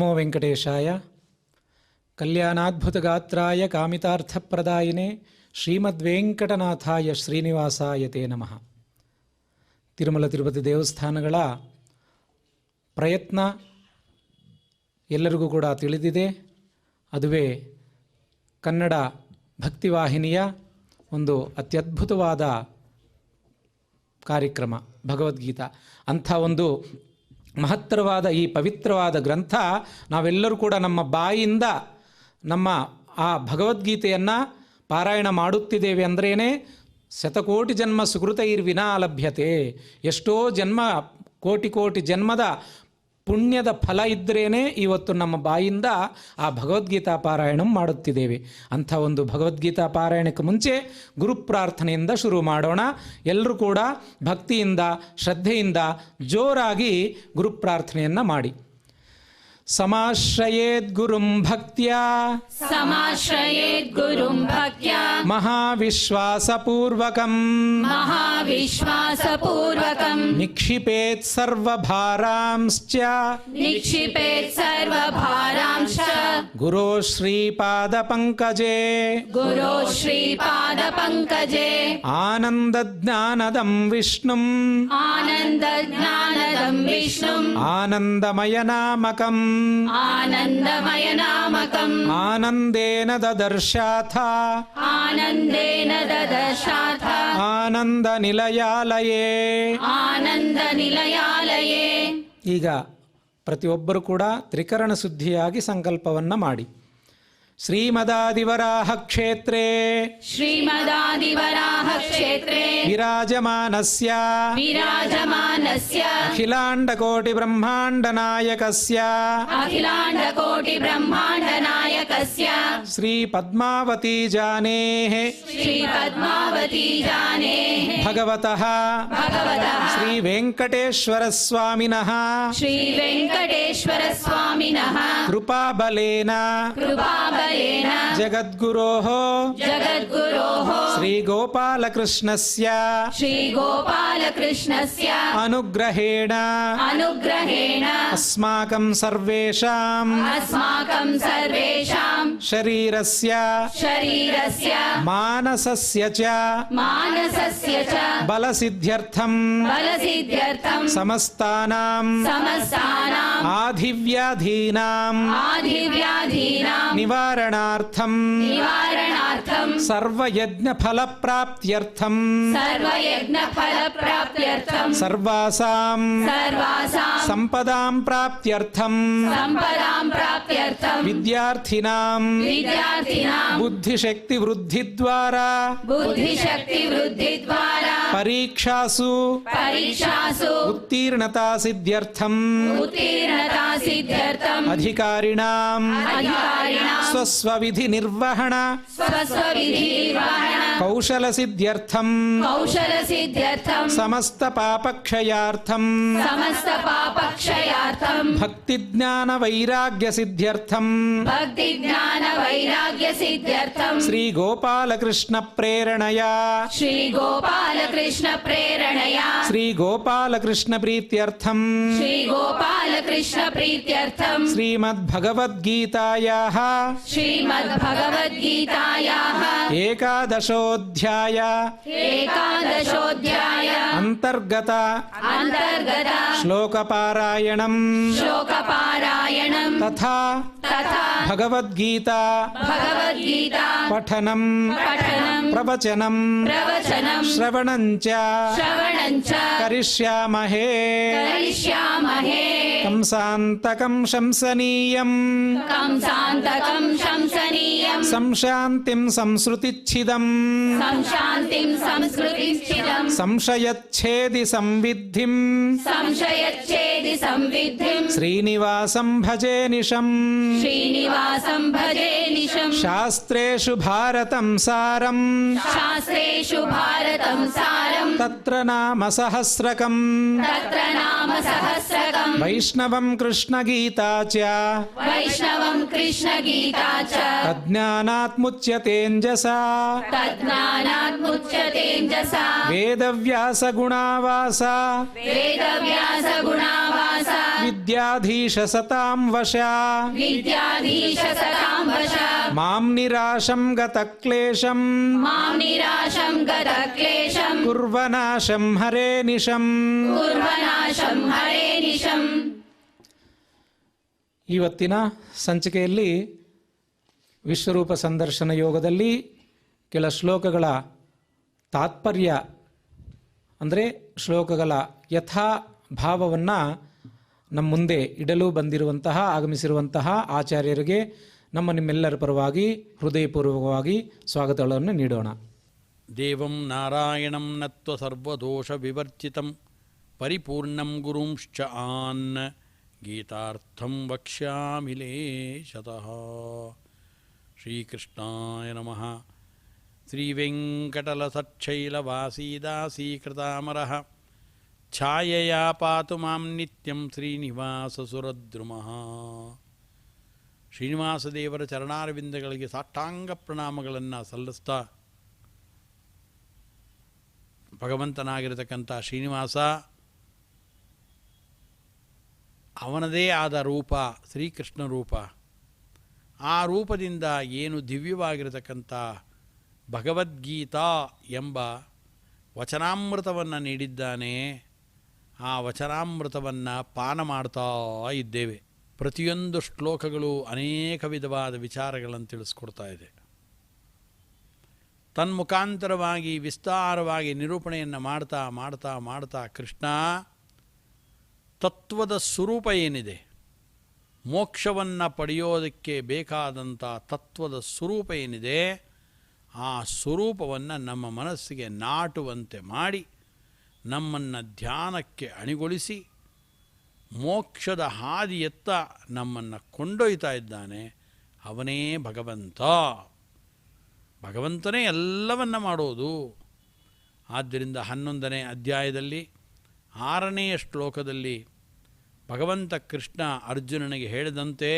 ನಮೋ ವೆಂಕಟೇಶಾಯ. ಕಲ್ಯಾಣಾದ್ಭುತಗಾತ್ರಾಯ ಕಾಮಿತಾರ್ಥಪ್ರದಾಯಿನೇ ಶ್ರೀಮದ್ವೆಂಕಟನಾಥಾಯ ಶ್ರೀನಿವಾಸಾಯ ತೇ ನಮಃ. ತಿರುಮಲ ತಿರುಪತಿ ದೇವಸ್ಥಾನಗಳ ಪ್ರಯತ್ನ ಎಲ್ಲರಿಗೂ ಕೂಡ ತಿಳಿದಿದೆ. ಅದುವೇ ಕನ್ನಡ ಭಕ್ತಿವಾಹಿನಿಯ ಒಂದು ಅತ್ಯದ್ಭುತವಾದ ಕಾರ್ಯಕ್ರಮ ಭಗವದ್ಗೀತಾ. ಅಂಥ ಒಂದು ಮಹತ್ತರವಾದ ಈ ಪವಿತ್ರವಾದ ಗ್ರಂಥ ನಾವೆಲ್ಲರೂ ಕೂಡ ನಮ್ಮ ಬಾಯಿಯಿಂದ ನಮ್ಮ ಆ ಭಗವದ್ಗೀತೆಯನ್ನು ಪಾರಾಯಣ ಮಾಡುತ್ತಿದ್ದೇವೆ ಅಂದ್ರೇ ಶತಕೋಟಿ ಜನ್ಮ ಸುಕೃತೈರ್ವಿನಾ ಲಭ್ಯತೆ. ಎಷ್ಟೋ ಜನ್ಮ ಕೋಟಿ ಕೋಟಿ ಜನ್ಮದ ಪುಣ್ಯದ ಫಲ ಇದ್ದರೇ ಇವತ್ತು ನಮ್ಮ ಬಾಯಿಂದ ಆ ಭಗವದ್ಗೀತಾ ಪಾರಾಯಣ ಮಾಡುತ್ತಿದ್ದೇವೆ. ಅಂಥ ಒಂದು ಭಗವದ್ಗೀತಾ ಪಾರಾಯಣಕ್ಕೆ ಮುಂಚೆ ಗುರು ಪ್ರಾರ್ಥನೆಯಿಂದ ಶುರು ಮಾಡೋಣ. ಎಲ್ಲರೂ ಕೂಡ ಭಕ್ತಿಯಿಂದ ಶ್ರದ್ಧೆಯಿಂದ ಜೋರಾಗಿ ಗುರು ಪ್ರಾರ್ಥನೆಯನ್ನು ಮಾಡಿ. ಸಮಾಶ್ರಯೇದ್ ಗುರುಂ ಭಕ್ತ್ಯಾ ಮಹಾವಿಶ್ವಾಸಪೂರ್ವಕಂ ನಿಕ್ಷಿಪೇತ್ ಸರ್ವಭಾರಾಂಶ್ಚ ಗುರೋ ಶ್ರೀಪಾದಪಂಕಜೇ ಆನಂದಜ್ಞಾನದಂ ವಿಷ್ಣುಂ ಆನಂದಮಯನಾಮಕಂ ಆನಂದೇನ ದದರ್ಶಾಥ ಆನಂದ ನಿಲಯಾಲಯೇ. ಈಗ ಪ್ರತಿಯೊಬ್ಬರು ಕೂಡ ತ್ರಿಕರಣ ಶುದ್ಧಿಯಾಗಿ ಸಂಕಲ್ಪವನ್ನು ಮಾಡಿ. ಶ್ರೀಮದಾದಿವರಾಹ ಕ್ಷೇತ್ರೇ ವಿರಾಜಮಾನಸ್ಯ ಅಖಿಲಾಂಡಕೋಟಿ ಬ್ರಹ್ಮಾಂಡ ನಾಯಕಸ್ಯ ಶ್ರೀ ಪದ್ಮಾವತಿ ಜಾನೇಃ ಭಗವತಃ ಶ್ರೀ ವೆಂಕಟೇಶ್ವರ ಸ್ವಾಮಿನಃ ಕೃಪಾಬಲೇನ ಜಗದ್ಗುರೋಃ ಶ್ರೀ ಗೋಪಾಲಕೃಷ್ಣಸ್ಯ ಅನುಗ್ರಹೇಣ ಅಸ್ಮಾಕಂ ಸರ್ವೇಷಾಂ ಶರೀರಸ್ಯ ಮಾನಸಸ್ಯ ಚ ಬಲಸಿದ್ಧ್ಯರ್ಥಂ ಸಮಸ್ತಾನಾಂ ಆಧಿವ್ಯಾಧೀನಾಂ ನಿವಾರಣಾರ್ಥಂ ಸರ್ವಯಜ್ಞ ಫಲಪ್ರಾಪ್ತ್ಯರ್ಥಂ ಸರ್ವಾಸಾಂ ಸಂಪದಾಂ ಪ್ರಾಪ್ತ್ಯರ್ಥಂ ವಿದ್ಯಾರ್ಥಿನಾಂ ಬುದ್ಧಿಶಕ್ತಿ ವೃದ್ಧಿದ್ವಾರಾ ಪರೀಕ್ಷಾಸು ಉತ್ತೀರ್ಣತಾ ಸಿದ್ಧ್ಯರ್ಥಂ ಅಧಿಕಾರಿಣಾಂ ಸ್ವಸ್ವವಿಧಿ ನಿರ್ವಹಣ ಕೌಶಲ ಸಿದ್ಧ್ಯರ್ಥಂ ಸಮಸ್ತ ಪಾಪಕ್ಷಯಾರ್ಥಂ ಭಕ್ತಿ ಜ್ಞಾನ ವೈರಾಗ್ಯ ಸಿದ್ಧ್ಯರ್ಥಂ ಶ್ರೀ ಗೋಪಾಲಕೃಷ್ಣ ಪ್ರೇರಣೆಯ ಶ್ರೀ ಗೋಪಾಲಕೃಷ್ಣ ಪ್ರೀತ್ಯರ್ಥಂ ಶ್ರೀಮದ್ ಭಗವದ್ಗೀತಾಯಾಃ ಏಕಾದಶೋಧ್ಯಾಯ ಅಂತರ್ಗತ ಶ್ಲೋಕಪಾರಾಯಣಂ ತಥಾ ಭಗವದ್ಗೀತಾ ಪಠನಂ ಪ್ರವಚನಂ ಶ್ರವಣಂಚ ಕರಿಷ್ಯಾಮಹೇ. ಕಂಸಾಂತಕಂ ಶಂಸನೀಯಂ ಸಂಶಾಂತಿಂ ಸಂಸ್ಕೃತಿಚ್ಛಿದಂ ಸಂಶಯಚ್ಛೇದಿ ಸಂವಿದ್ಧಿಂ ಶ್ರೀನಿವಾಸಂ ಭಜೆ ನಿಶಂ. व्यासं भजे निशम् शास्त्रेषु भारतं सारम् शास्त्रेषु भारतं सारम् तत्र नाम सहस्रकम् तत्र नाम सहस्रकम् वैष्णवं कृष्णगीता च वैष्णवं कृष्णगीता च तज्ज्ञानात्मुच्यतेऽञ्जसा तज्ज्ञानात्मुच्यतेऽञ्जसा वेदव्यासगुणावासा वेदव्यासगुणावासा विद्याधीशसतां वशा विद्याधीशसतां वशा मां निराशं गतक्लेशं मां निराशं गतक्लेशं कुर्वनाशं हरे निशम्. कुर्वनाशं हरे निशम्. ಇವತ್ತಿನ ಸಂಚಿಕೆಯಲ್ಲಿ ವಿಶ್ವರೂಪ ಸಂದರ್ಶನ ಯೋಗದಲ್ಲಿ ಕೆಲ ಶ್ಲೋಕಗಳ ತಾತ್ಪರ್ಯ ಅಂದರೆ ಶ್ಲೋಕಗಳ ಯಥಾ ಭಾವವನ್ನು ನಮ್ಮ ಮುಂದೆ ಇಡಲು ಆಗಮಿಸಿರುವಂತಹ ಆಚಾರ್ಯರಿಗೆ ನಿಮ್ಮೆಲ್ಲರ ಪರವಾಗಿ ಹೃದಯಪೂರ್ವಕವಾಗಿ ಸ್ವಾಗತಗಳನ್ನು ನೀಡೋಣ. ದೇವಂ ನಾರಾಯಣಂ ನತ್ವ ಸರ್ವದೋಷ ವಿವರ್ಜಿತಂ ಪರಿಪೂರ್ಣಂ ಗುರುಂಶ್ಚ ಆನ್ ಗೀತಾರ್ಥಂ ವಕ್ಷ್ಯಾಮಿ ಲೇಶತಃ. ಶ್ರೀಕೃಷ್ಣಾಯ ನಮಃ. ಶ್ರೀವೆಂಕಟಲಸಚ್ಛೈಲವಾಸೀದಾಸೀಕೃತಾಮರಃ ಛಾಯೆಯಾ ಪಾತು ಮಾಂ ನಿತ್ಯಂ ಶ್ರೀನಿವಾಸಸುರದ್ರುಮಃ. ಶ್ರೀನಿವಾಸ ದೇವರ ಚರಣಾರವಿಂದಗಳಿಗೆ ಸಾಷ್ಟಾಂಗ ಪ್ರಣಾಮಗಳನ್ನು ಸಲ್ಲಿಸ್ತಾ ಭಗವಂತನಾಗಿರತಕ್ಕಂಥ ಶ್ರೀನಿವಾಸ ಅವನದೇ ಆದ ರೂಪ ಶ್ರೀಕೃಷ್ಣ ರೂಪ. ಆ ರೂಪದಿಂದ ಏನು ದಿವ್ಯವಾಗಿರತಕ್ಕಂಥ ಭಗವದ್ಗೀತಾ ಎಂಬ ವಚನಾಮೃತವನ್ನು ನೀಡಿದ್ದಾನೆ. ಆ ವಚನಾಮೃತವನ್ನು ಪಾನ ಮಾಡ್ತಾ ಇದ್ದೇವೆ. ಪ್ರತಿಯೊಂದು ಶ್ಲೋಕಗಳು ಅನೇಕ ವಿಧವಾದ ವಿಚಾರಗಳನ್ನು ತಿಳಿಸ್ಕೊಡ್ತಾ ಇದೆ. ತನ್ಮುಖಾಂತರವಾಗಿ ವಿಸ್ತಾರವಾಗಿ ನಿರೂಪಣೆಯನ್ನು ಮಾಡ್ತಾ ಮಾಡ್ತಾ ಮಾಡ್ತಾ ಕೃಷ್ಣ ತತ್ವದ ಸ್ವರೂಪ ಏನಿದೆ, ಮೋಕ್ಷವನ್ನು ಪಡೆಯೋದಕ್ಕೆ ಬೇಕಾದಂಥ ತತ್ವದ ಸ್ವರೂಪ ಏನಿದೆ, ಆ ಸ್ವರೂಪವನ್ನು ನಮ್ಮ ಮನಸ್ಸಿಗೆ ನಾಟುವಂತೆ ಮಾಡಿ ನಮ್ಮನ್ನು ಧ್ಯಾನಕ್ಕೆ ಅಣಿಗೊಳಿಸಿ ಮೋಕ್ಷದ ಹಾದಿಯತ್ತ ನಮ್ಮನ್ನು ಕೊಂಡೊಯ್ತಾ ಇದ್ದಾನೆ. ಅವನೇ ಭಗವಂತ. ಭಗವಂತನೇ ಎಲ್ಲವನ್ನ ಮಾಡೋದು. ಆದ್ದರಿಂದ 11ನೇ ಅಧ್ಯಾಯದಲ್ಲಿ 6ನೆಯ ಶ್ಲೋಕದಲ್ಲಿ ಭಗವಂತ ಕೃಷ್ಣ ಅರ್ಜುನನಿಗೆ ಹೇಳಿದಂತೆ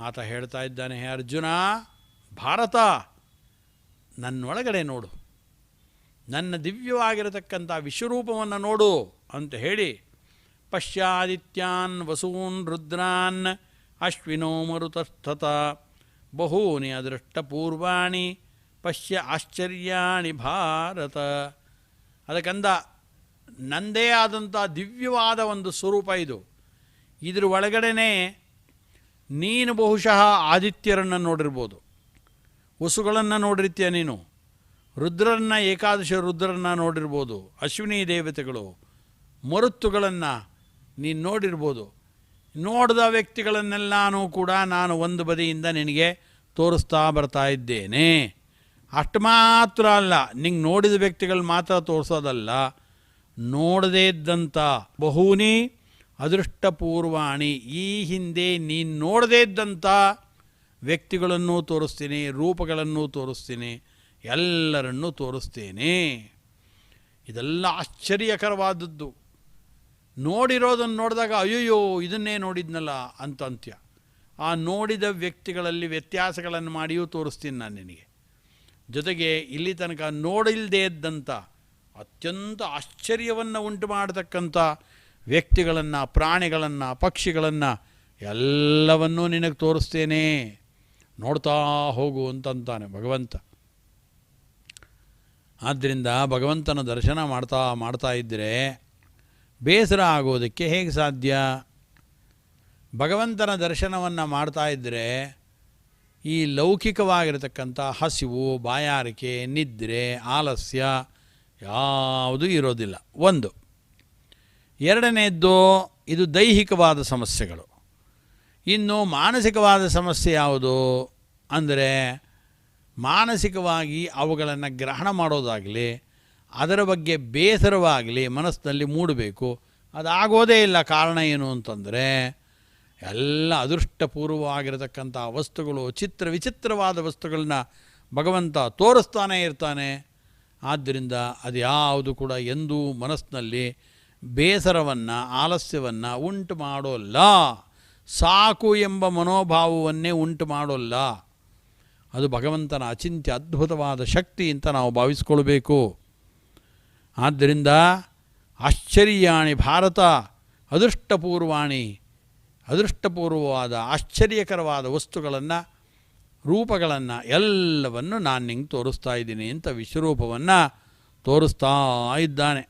ಆತ ಹೇಳ್ತಾ ಇದ್ದಾನೆ, ಹೇ ಅರ್ಜುನ, ಭಾರತ ನನ್ನೊಳಗಡೆ ನೋಡು, ನನ್ನ ದಿವ್ಯವಾಗಿರತಕ್ಕಂಥ ವಿಶ್ವರೂಪವನ್ನು ನೋಡು ಅಂತ ಹೇಳಿ ಪಶ್ಯಾದಿತ್ಯಾನ್ ವಸೂನ್ ರುದ್ರಾನ್ ಅಶ್ವಿನೋ ಮರುತಸ್ಥತ ಬಹೂನಿ ಅದೃಷ್ಟಪೂರ್ವಾಣಿ ಪಶ್ಯ ಆಶ್ಚರ್ಯಾಣಿ ಭಾರತ. ಅದಕ್ಕಂದ ನಂದೇ ಆದಂಥ ದಿವ್ಯವಾದ ಒಂದು ಸ್ವರೂಪ ಇದು. ಇದ್ರ ಒಳಗಡೆನೇ ನೀನು ಬಹುಶಃ ಆದಿತ್ಯರನ್ನು ನೋಡಿರ್ಬೋದು, ವಸುಗಳನ್ನು ನೋಡಿರ್ತೀಯ ನೀನು, ರುದ್ರರನ್ನ ಏಕಾದಶ ರುದ್ರರನ್ನ ನೋಡಿರ್ಬೋದು, ಅಶ್ವಿನಿ ದೇವತೆಗಳು ಮರುತ್ತುಗಳನ್ನು ನೀನು ನೋಡಿರ್ಬೋದು. ನೋಡಿದ ವ್ಯಕ್ತಿಗಳನ್ನೆಲ್ಲನೂ ಕೂಡ ನಾನು ಒಂದು ಬದಿಯಿಂದ ನಿನಗೆ ತೋರಿಸ್ತಾ ಬರ್ತಾ ಇದ್ದೇನೆ. ಅಷ್ಟು ಮಾತ್ರ ಅಲ್ಲ, ನಿಂಗೆ ನೋಡಿದ ವ್ಯಕ್ತಿಗಳು ಮಾತ್ರ ತೋರಿಸೋದಲ್ಲ, ನೋಡದೇ ಇದ್ದಂಥ ಬಹೂನಿ ಅದೃಷ್ಟಪೂರ್ವಾಣಿ, ಈ ಹಿಂದೆ ನೀನು ನೋಡದೇ ಇದ್ದಂಥ ವ್ಯಕ್ತಿಗಳನ್ನು ತೋರಿಸ್ತೀನಿ, ರೂಪಗಳನ್ನು ತೋರಿಸ್ತೀನಿ, ಎಲ್ಲರನ್ನೂ ತೋರಿಸ್ತೇನೆ. ಇದೆಲ್ಲ ಆಶ್ಚರ್ಯಕರವಾದದ್ದು. ನೋಡಿರೋದನ್ನು ನೋಡಿದಾಗ ಅಯ್ಯಯ್ಯೋ ಇದನ್ನೇ ನೋಡಿದ್ನಲ್ಲ ಅಂತ ಅಂತ್ಯ. ಆ ನೋಡಿದ ವ್ಯಕ್ತಿಗಳಲ್ಲಿ ವ್ಯತ್ಯಾಸಗಳನ್ನು ಮಾಡಿಯೂ ತೋರಿಸ್ತೀನಿ ನಾನು ನಿನಗೆ. ಜೊತೆಗೆ ಇಲ್ಲಿ ತನಕ ನೋಡಿಲ್ಲದೇ ಇದ್ದಂಥ ಅತ್ಯಂತ ಆಶ್ಚರ್ಯವನ್ನು ಉಂಟು ಮಾಡತಕ್ಕಂಥ ವ್ಯಕ್ತಿಗಳನ್ನು, ಪ್ರಾಣಿಗಳನ್ನು, ಪಕ್ಷಿಗಳನ್ನು ಎಲ್ಲವನ್ನೂ ನಿನಗೆ ತೋರಿಸ್ತೇನೆ, ನೋಡ್ತಾ ಹೋಗು ಅಂತಂತಾನೆ ಭಗವಂತ. ಆದ್ದರಿಂದ ಭಗವಂತನ ದರ್ಶನ ಮಾಡ್ತಾ ಮಾಡ್ತಾ ಇದ್ದರೆ ಬೇಸರ ಆಗೋದಕ್ಕೆ ಹೇಗೆ ಸಾಧ್ಯ? ಭಗವಂತನ ದರ್ಶನವನ್ನು ಮಾಡ್ತಾ ಇದ್ದರೆ ಈ ಲೌಕಿಕವಾಗಿರತಕ್ಕಂಥ ಹಸಿವು, ಬಾಯಾರಿಕೆ, ನಿದ್ರೆ, ಆಲಸ್ಯ ಯಾವುದೂ ಇರೋದಿಲ್ಲ. ಒಂದು. ಎರಡನೇದ್ದು, ಇದು ದೈಹಿಕವಾದ ಸಮಸ್ಯೆಗಳು. ಇನ್ನು ಮಾನಸಿಕವಾದ ಸಮಸ್ಯೆ ಯಾವುದು ಅಂದರೆ, ಮಾನಸಿಕವಾಗಿ ಅವುಗಳನ್ನು ಗ್ರಹಣ ಮಾಡೋದಾಗಲಿ, ಅದರ ಬಗ್ಗೆ ಬೇಸರವಾಗಲಿ ಮನಸ್ಸಿನಲ್ಲಿ ಮೂಡಬೇಕು. ಅದಾಗೋದೇ ಇಲ್ಲ. ಕಾರಣ ಏನು ಅಂತಂದರೆ, ಎಲ್ಲ ಅದೃಷ್ಟಪೂರ್ವವಾಗಿರತಕ್ಕಂಥ ವಸ್ತುಗಳು, ವಿಚಿತ್ರವಾದ ವಸ್ತುಗಳನ್ನ ಭಗವಂತ ತೋರಿಸ್ತಾನೇ ಇರ್ತಾನೆ. ಆದ್ದರಿಂದ ಅದು ಯಾವುದು ಕೂಡ ಎಂದೂ ಮನಸ್ಸಿನಲ್ಲಿ ಬೇಸರವನ್ನು, ಆಲಸ್ಯವನ್ನು ಉಂಟು ಮಾಡೋಲ್ಲ. ಸಾಕು ಎಂಬ ಮನೋಭಾವವನ್ನೇ ಉಂಟು ಮಾಡೋಲ್ಲ. ಅದು ಭಗವಂತನ ಅಚಿಂತ್ಯ ಅದ್ಭುತವಾದ ಶಕ್ತಿ ಅಂತ ನಾವು ಭಾವಿಸ್ಕೊಳ್ಬೇಕು. ಆದ್ದರಿಂದ ಆಶ್ಚರ್ಯಾಣಿ ಭಾರತ ಅದೃಷ್ಟಪೂರ್ವವಾದ ಆಶ್ಚರ್ಯಕರವಾದ ವಸ್ತುಗಳನ್ನು, ರೂಪಗಳನ್ನು ಎಲ್ಲವನ್ನು ನಾನು ನಿಂಗೆ ತೋರಿಸ್ತಾ ಇದ್ದೀನಿ ಅಂತ ವಿಶ್ವರೂಪವನ್ನು ತೋರಿಸ್ತಾ ಇದ್ದಾನೆ.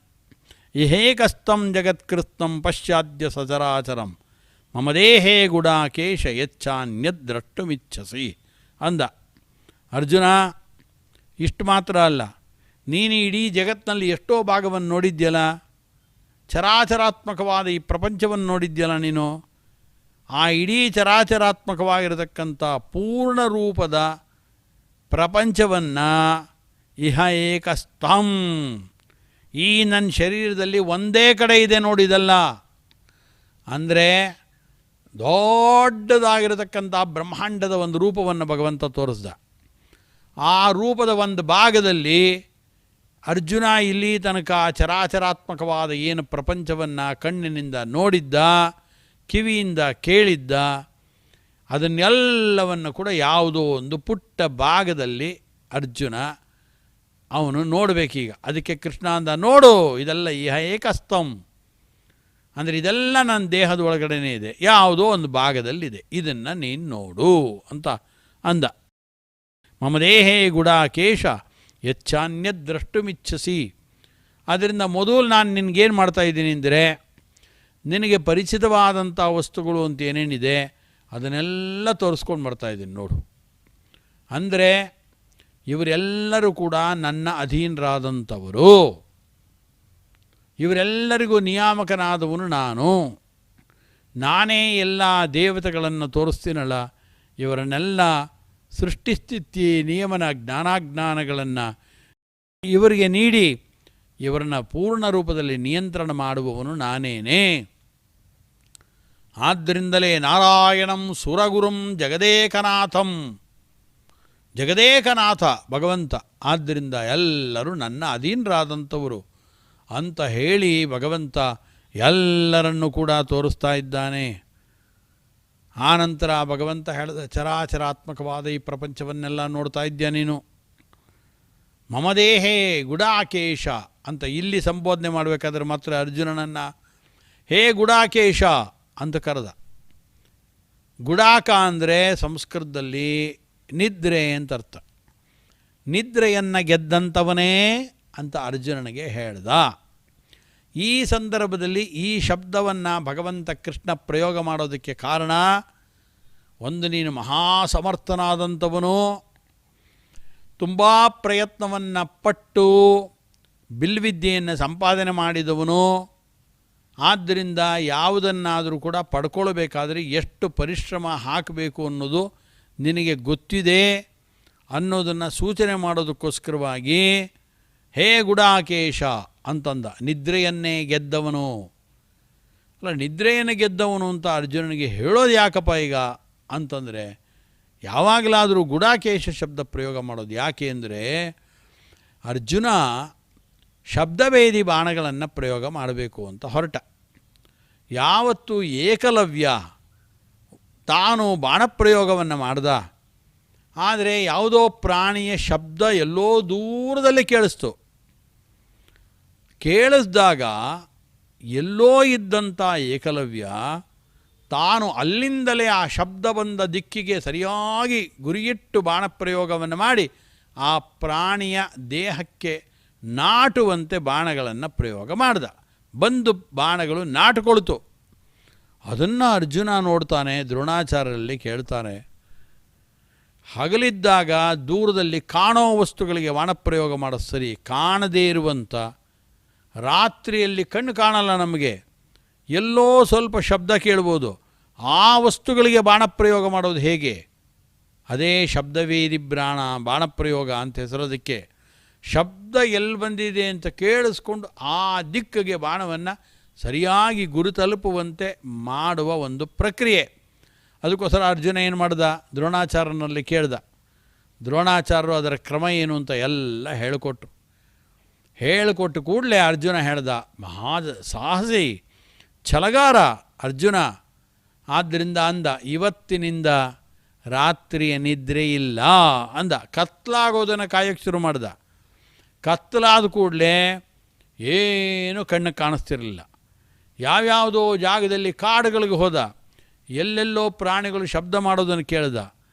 ಇಹೇಕಸ್ತಂ ಜಗತ್ಕೃತ್ನಂ ಪಶ್ಚಾದ್ಯ ಸಚರಾಚರಂ ಮಮ ದೇಹೇ ಗುಡಾಕೇಶ ಯಚ್ಛಾನ್ಯದ್ರಷ್ಟುಮಿಚ್ಛಸಿ ಅಂದ ಅರ್ಜುನ. ಇಷ್ಟು ಮಾತ್ರ ಅಲ್ಲ, ನೀನು ಇಡೀ ಜಗತ್ತಿನಲ್ಲಿ ಎಷ್ಟೋ ಭಾಗವನ್ನು ನೋಡಿದ್ಯಲ್ಲ, ಚರಾಚರಾತ್ಮಕವಾದ ಈ ಪ್ರಪಂಚವನ್ನು ನೋಡಿದ್ಯಲ್ಲ ನೀನು. ಆ ಇಡೀ ಚರಾಚರಾತ್ಮಕವಾಗಿರತಕ್ಕಂಥ ಪೂರ್ಣ ರೂಪದ ಪ್ರಪಂಚವನ್ನು ಇಹ ಏಕಸ್ತಂ, ಈ ನನ್ನ ಶರೀರದಲ್ಲಿ ಒಂದೇ ಕಡೆ ಇದೆ ನೋಡಿದಲ್ಲ. ಅಂದರೆ ದೊಡ್ಡದಾಗಿರತಕ್ಕಂಥ ಬ್ರಹ್ಮಾಂಡದ ಒಂದು ರೂಪವನ್ನು ಭಗವಂತ ತೋರಿಸ್ದ. ಆ ರೂಪದ ಒಂದು ಭಾಗದಲ್ಲಿ ಅರ್ಜುನ ಇಲ್ಲಿ ತನಕ ಚರಾಚರಾತ್ಮಕವಾದ ಏನು ಪ್ರಪಂಚವನ್ನು ಕಣ್ಣಿನಿಂದ ನೋಡಿದ್ದ, ಕಿವಿಯಿಂದ ಕೇಳಿದ್ದ, ಅದನ್ನೆಲ್ಲವನ್ನು ಕೂಡ ಯಾವುದೋ ಒಂದು ಪುಟ್ಟ ಭಾಗದಲ್ಲಿ ಅರ್ಜುನ ಅವನು ನೋಡಬೇಕೀಗ. ಅದಕ್ಕೆ ಕೃಷ್ಣ ಅಂದ, ನೋಡು ಇದೆಲ್ಲ ಇಹ ಏಕಸ್ತಂ, ಅಂದರೆ ಇದೆಲ್ಲ ನನ್ನ ದೇಹದ ಒಳಗಡೆನೇ ಇದೆ, ಯಾವುದೋ ಒಂದು ಭಾಗದಲ್ಲಿದೆ, ಇದನ್ನು ನೀನು ನೋಡು ಅಂತ ಅಂದ. ಮಮ ದೇಹೇ ಗುಡಾಕೇಶ ಯಚ್ಛಾನ್ಯದ್ರಷ್ಟುಮಿಚ್ಛಸಿ. ಆದ್ದರಿಂದ ಮೊದಲು ನಾನು ನಿನಗೇನು ಮಾಡ್ತಾಯಿದ್ದೀನಿ ಅಂದರೆ, ನಿನಗೆ ಪರಿಚಿತವಾದಂಥ ವಸ್ತುಗಳು ಅಂತ ಏನೇನಿದೆ ಅದನ್ನೆಲ್ಲ ತೋರಿಸ್ಕೊಂಡು ಬರ್ತಾಯಿದ್ದೀನಿ ನೋಡು. ಅಂದರೆ ಇವರೆಲ್ಲರೂ ಕೂಡ ನನ್ನ ಅಧೀನರಾದಂಥವರು, ಇವರೆಲ್ಲರಿಗೂ ನಿಯಾಮಕನಾದವನು ನಾನೇ ಎಲ್ಲ ದೇವತೆಗಳನ್ನು ತೋರಿಸ್ತೀನಲ್ಲ, ಇವರನ್ನೆಲ್ಲ ಸೃಷ್ಟಿಸ್ಥಿತಿ ನಿಯಮನ ಜ್ಞಾನಾಜ್ಞಾನಗಳನ್ನು ಇವರಿಗೆ ನೀಡಿ ಇವರನ್ನು ಪೂರ್ಣ ರೂಪದಲ್ಲಿ ನಿಯಂತ್ರಣ ಮಾಡುವವನು ನಾನೇನೇ. ಆದ್ದರಿಂದಲೇ ನಾರಾಯಣಂ ಸುರಗುರುಂ ಜಗದೇಕನಾಥಂ, ಜಗದೇಕನಾಥ ಭಗವಂತ, ಆದ್ದರಿಂದ ಎಲ್ಲರೂ ನನ್ನ ಅಧೀನರಾದಂಥವರು ಅಂತ ಹೇಳಿ ಭಗವಂತ ಎಲ್ಲರನ್ನೂ ಕೂಡ ತೋರಿಸ್ತಾ ಇದ್ದಾನೆ. ಆನಂತರ ಭಗವಂತ ಹೇಳಿದ, ಚರಾಚರಾತ್ಮಕವಾದ ಈ ಪ್ರಪಂಚವನ್ನೆಲ್ಲ ನೋಡ್ತಾ ಇದ್ಯಾ ನೀನು. ಮಮ ದೇಹೇ ಗುಡಾಕೇಶ ಅಂತ ಇಲ್ಲಿ ಸಂಬೋಧನೆ ಮಾಡಬೇಕಾದ್ರೆ ಮಾತ್ರ ಅರ್ಜುನನನ್ನು ಹೇ ಗುಡಾಕೇಶ ಅಂತ ಕರೆದ. ಗುಡಾಕ ಅಂದರೆ ಸಂಸ್ಕೃತದಲ್ಲಿ ನಿದ್ರೆ ಅಂತ ಅರ್ಥ. ನಿದ್ರೆಯನ್ನು ಗೆದ್ದಂಥವನೇ ಅಂತ ಅರ್ಜುನನಿಗೆ ಹೇಳ್ದ. ಈ ಸಂದರ್ಭದಲ್ಲಿ ಈ ಶಬ್ದವನ್ನು ಭಗವಂತ ಕೃಷ್ಣ ಪ್ರಯೋಗ ಮಾಡೋದಕ್ಕೆ ಕಾರಣ, ಒಂದು ನೀನು ಮಹಾಸಮರ್ಥನಾದಂಥವನು, ತುಂಬ ಪ್ರಯತ್ನವನ್ನು ಪಟ್ಟು ಬಿಲ್ವಿದ್ಯೆಯನ್ನು ಸಂಪಾದನೆ ಮಾಡಿದವನು. ಆದ್ದರಿಂದ ಯಾವುದನ್ನಾದರೂ ಕೂಡ ಪಡ್ಕೊಳ್ಬೇಕಾದ್ರೆ ಎಷ್ಟು ಪರಿಶ್ರಮ ಹಾಕಬೇಕು ಅನ್ನೋದು ನಿನಗೆ ಗೊತ್ತಿದೆ ಅನ್ನೋದನ್ನು ಸೂಚನೆ ಮಾಡೋದಕ್ಕೋಸ್ಕರವಾಗಿ ಹೇ ಗುಡಾಕೇಶ ಅಂತಂದ. ನಿದ್ರೆಯನ್ನೇ ಗೆದ್ದವನು ಅಲ್ಲ, ನಿದ್ರೆಯನ್ನು ಗೆದ್ದವನು ಅಂತ ಅರ್ಜುನನಿಗೆ ಹೇಳೋದು ಯಾಕಪ್ಪ ಈಗ ಅಂತಂದರೆ, ಯಾವಾಗಲಾದರೂ ಗುಡಾಕೇಶ ಶಬ್ದ ಪ್ರಯೋಗ ಮಾಡೋದು ಯಾಕೆ ಅಂದರೆ, ಅರ್ಜುನ ಶಬ್ದಭೇದಿ ಬಾಣಗಳನ್ನು ಪ್ರಯೋಗ ಮಾಡಬೇಕು ಅಂತ ಹೊರಟ. ಯಾವತ್ತು ಏಕಲವ್ಯ ತಾನು ಬಾಣಪ್ರಯೋಗವನ್ನು ಮಾಡ್ದ, ಆದರೆ ಯಾವುದೋ ಪ್ರಾಣಿಯ ಶಬ್ದ ಎಲ್ಲೋ ದೂರದಲ್ಲಿ ಕೇಳಿಸ್ತು. ಕೇಳಿಸ್ದಾಗ ಎಲ್ಲೋ ಇದ್ದಂಥ ಏಕಲವ್ಯ ತಾನು ಅಲ್ಲಿಂದಲೇ ಆ ಶಬ್ದ ಬಂದ ದಿಕ್ಕಿಗೆ ಸರಿಯಾಗಿ ಗುರಿಯಿಟ್ಟು ಬಾಣಪ್ರಯೋಗವನ್ನು ಮಾಡಿ ಆ ಪ್ರಾಣಿಯ ದೇಹಕ್ಕೆ ನಾಟುವಂತೆ ಬಾಣಗಳನ್ನು ಪ್ರಯೋಗ ಮಾಡ್ದ. ಬಂದು ಬಾಣಗಳು ನಾಟುಕೊಳ್ತು. ಅದನ್ನು ಅರ್ಜುನ ನೋಡ್ತಾನೆ, ದ್ರೋಣಾಚಾರ್ಯರಲ್ಲಿ ಕೇಳ್ತಾನೆ. ಹಗಲಿದ್ದಾಗ ದೂರದಲ್ಲಿ ಕಾಣೋ ವಸ್ತುಗಳಿಗೆ ಬಾಣಪ್ರಯೋಗ ಮಾಡೋದು ಸರಿ, ಕಾಣದೇ ಇರುವಂಥ, ರಾತ್ರಿಯಲ್ಲಿ ಕಣ್ಣು ಕಾಣಲ್ಲ ನಮಗೆ, ಎಲ್ಲೋ ಸ್ವಲ್ಪ ಶಬ್ದ ಕೇಳ್ಬೋದು, ಆ ವಸ್ತುಗಳಿಗೆ ಬಾಣಪ್ರಯೋಗ ಮಾಡೋದು ಹೇಗೆ? ಅದೇ ಶಬ್ದವೇದಿ ಬಾಣಪ್ರಯೋಗ ಅಂತ ಹೆಸರೋದಕ್ಕೆ. ಶಬ್ದ ಎಲ್ಲಿ ಬಂದಿದೆ ಅಂತ ಕೇಳಿಸ್ಕೊಂಡು ಆ ದಿಕ್ಕಿಗೆ ಬಾಣವನ್ನು ಸರಿಯಾಗಿ ಗುರು ತಲುಪುವಂತೆ ಮಾಡುವ ಒಂದು ಪ್ರಕ್ರಿಯೆ. ಅದಕ್ಕೋಸ್ಕರ ಅರ್ಜುನ ಏನು ಮಾಡ್ದ, ದ್ರೋಣಾಚಾರ್ಯನಲ್ಲಿ ಕೇಳ್ದ. ದ್ರೋಣಾಚಾರ್ಯರು ಅದರ ಕ್ರಮ ಏನು ಅಂತ ಎಲ್ಲ ಹೇಳಿಕೊಟ್ಟು ಕೂಡಲೇ ಅರ್ಜುನ ಹೇಳ್ದ, ಸಾಹಸಿ ಛಲಗಾರ ಅರ್ಜುನ. ಆದ್ದರಿಂದ ಅಂದ, ಇವತ್ತಿನಿಂದ ರಾತ್ರಿಯ ನಿದ್ರೆ ಇಲ್ಲ ಅಂದ. ಕತ್ಲಾಗೋದನ್ನು ಕಾಯಕ್ಕೆ ಶುರು ಮಾಡ್ದ. ಕತ್ತಲಾದ ಕೂಡಲೇ ಏನು ಕಣ್ಣು ಕಾಣಿಸ್ತಿರಲಿಲ್ಲ. ಯಾವ್ಯಾವುದೋ ಜಾಗದಲ್ಲಿ ಕಾಡುಗಳಿಗೆ ಹೋದ. ಎಲ್ಲೆಲ್ಲೋ ಪ್ರಾಣಿಗಳು ಶಬ್ದ ಮಾಡೋದನ್ನು ಕೇಳ್ದ.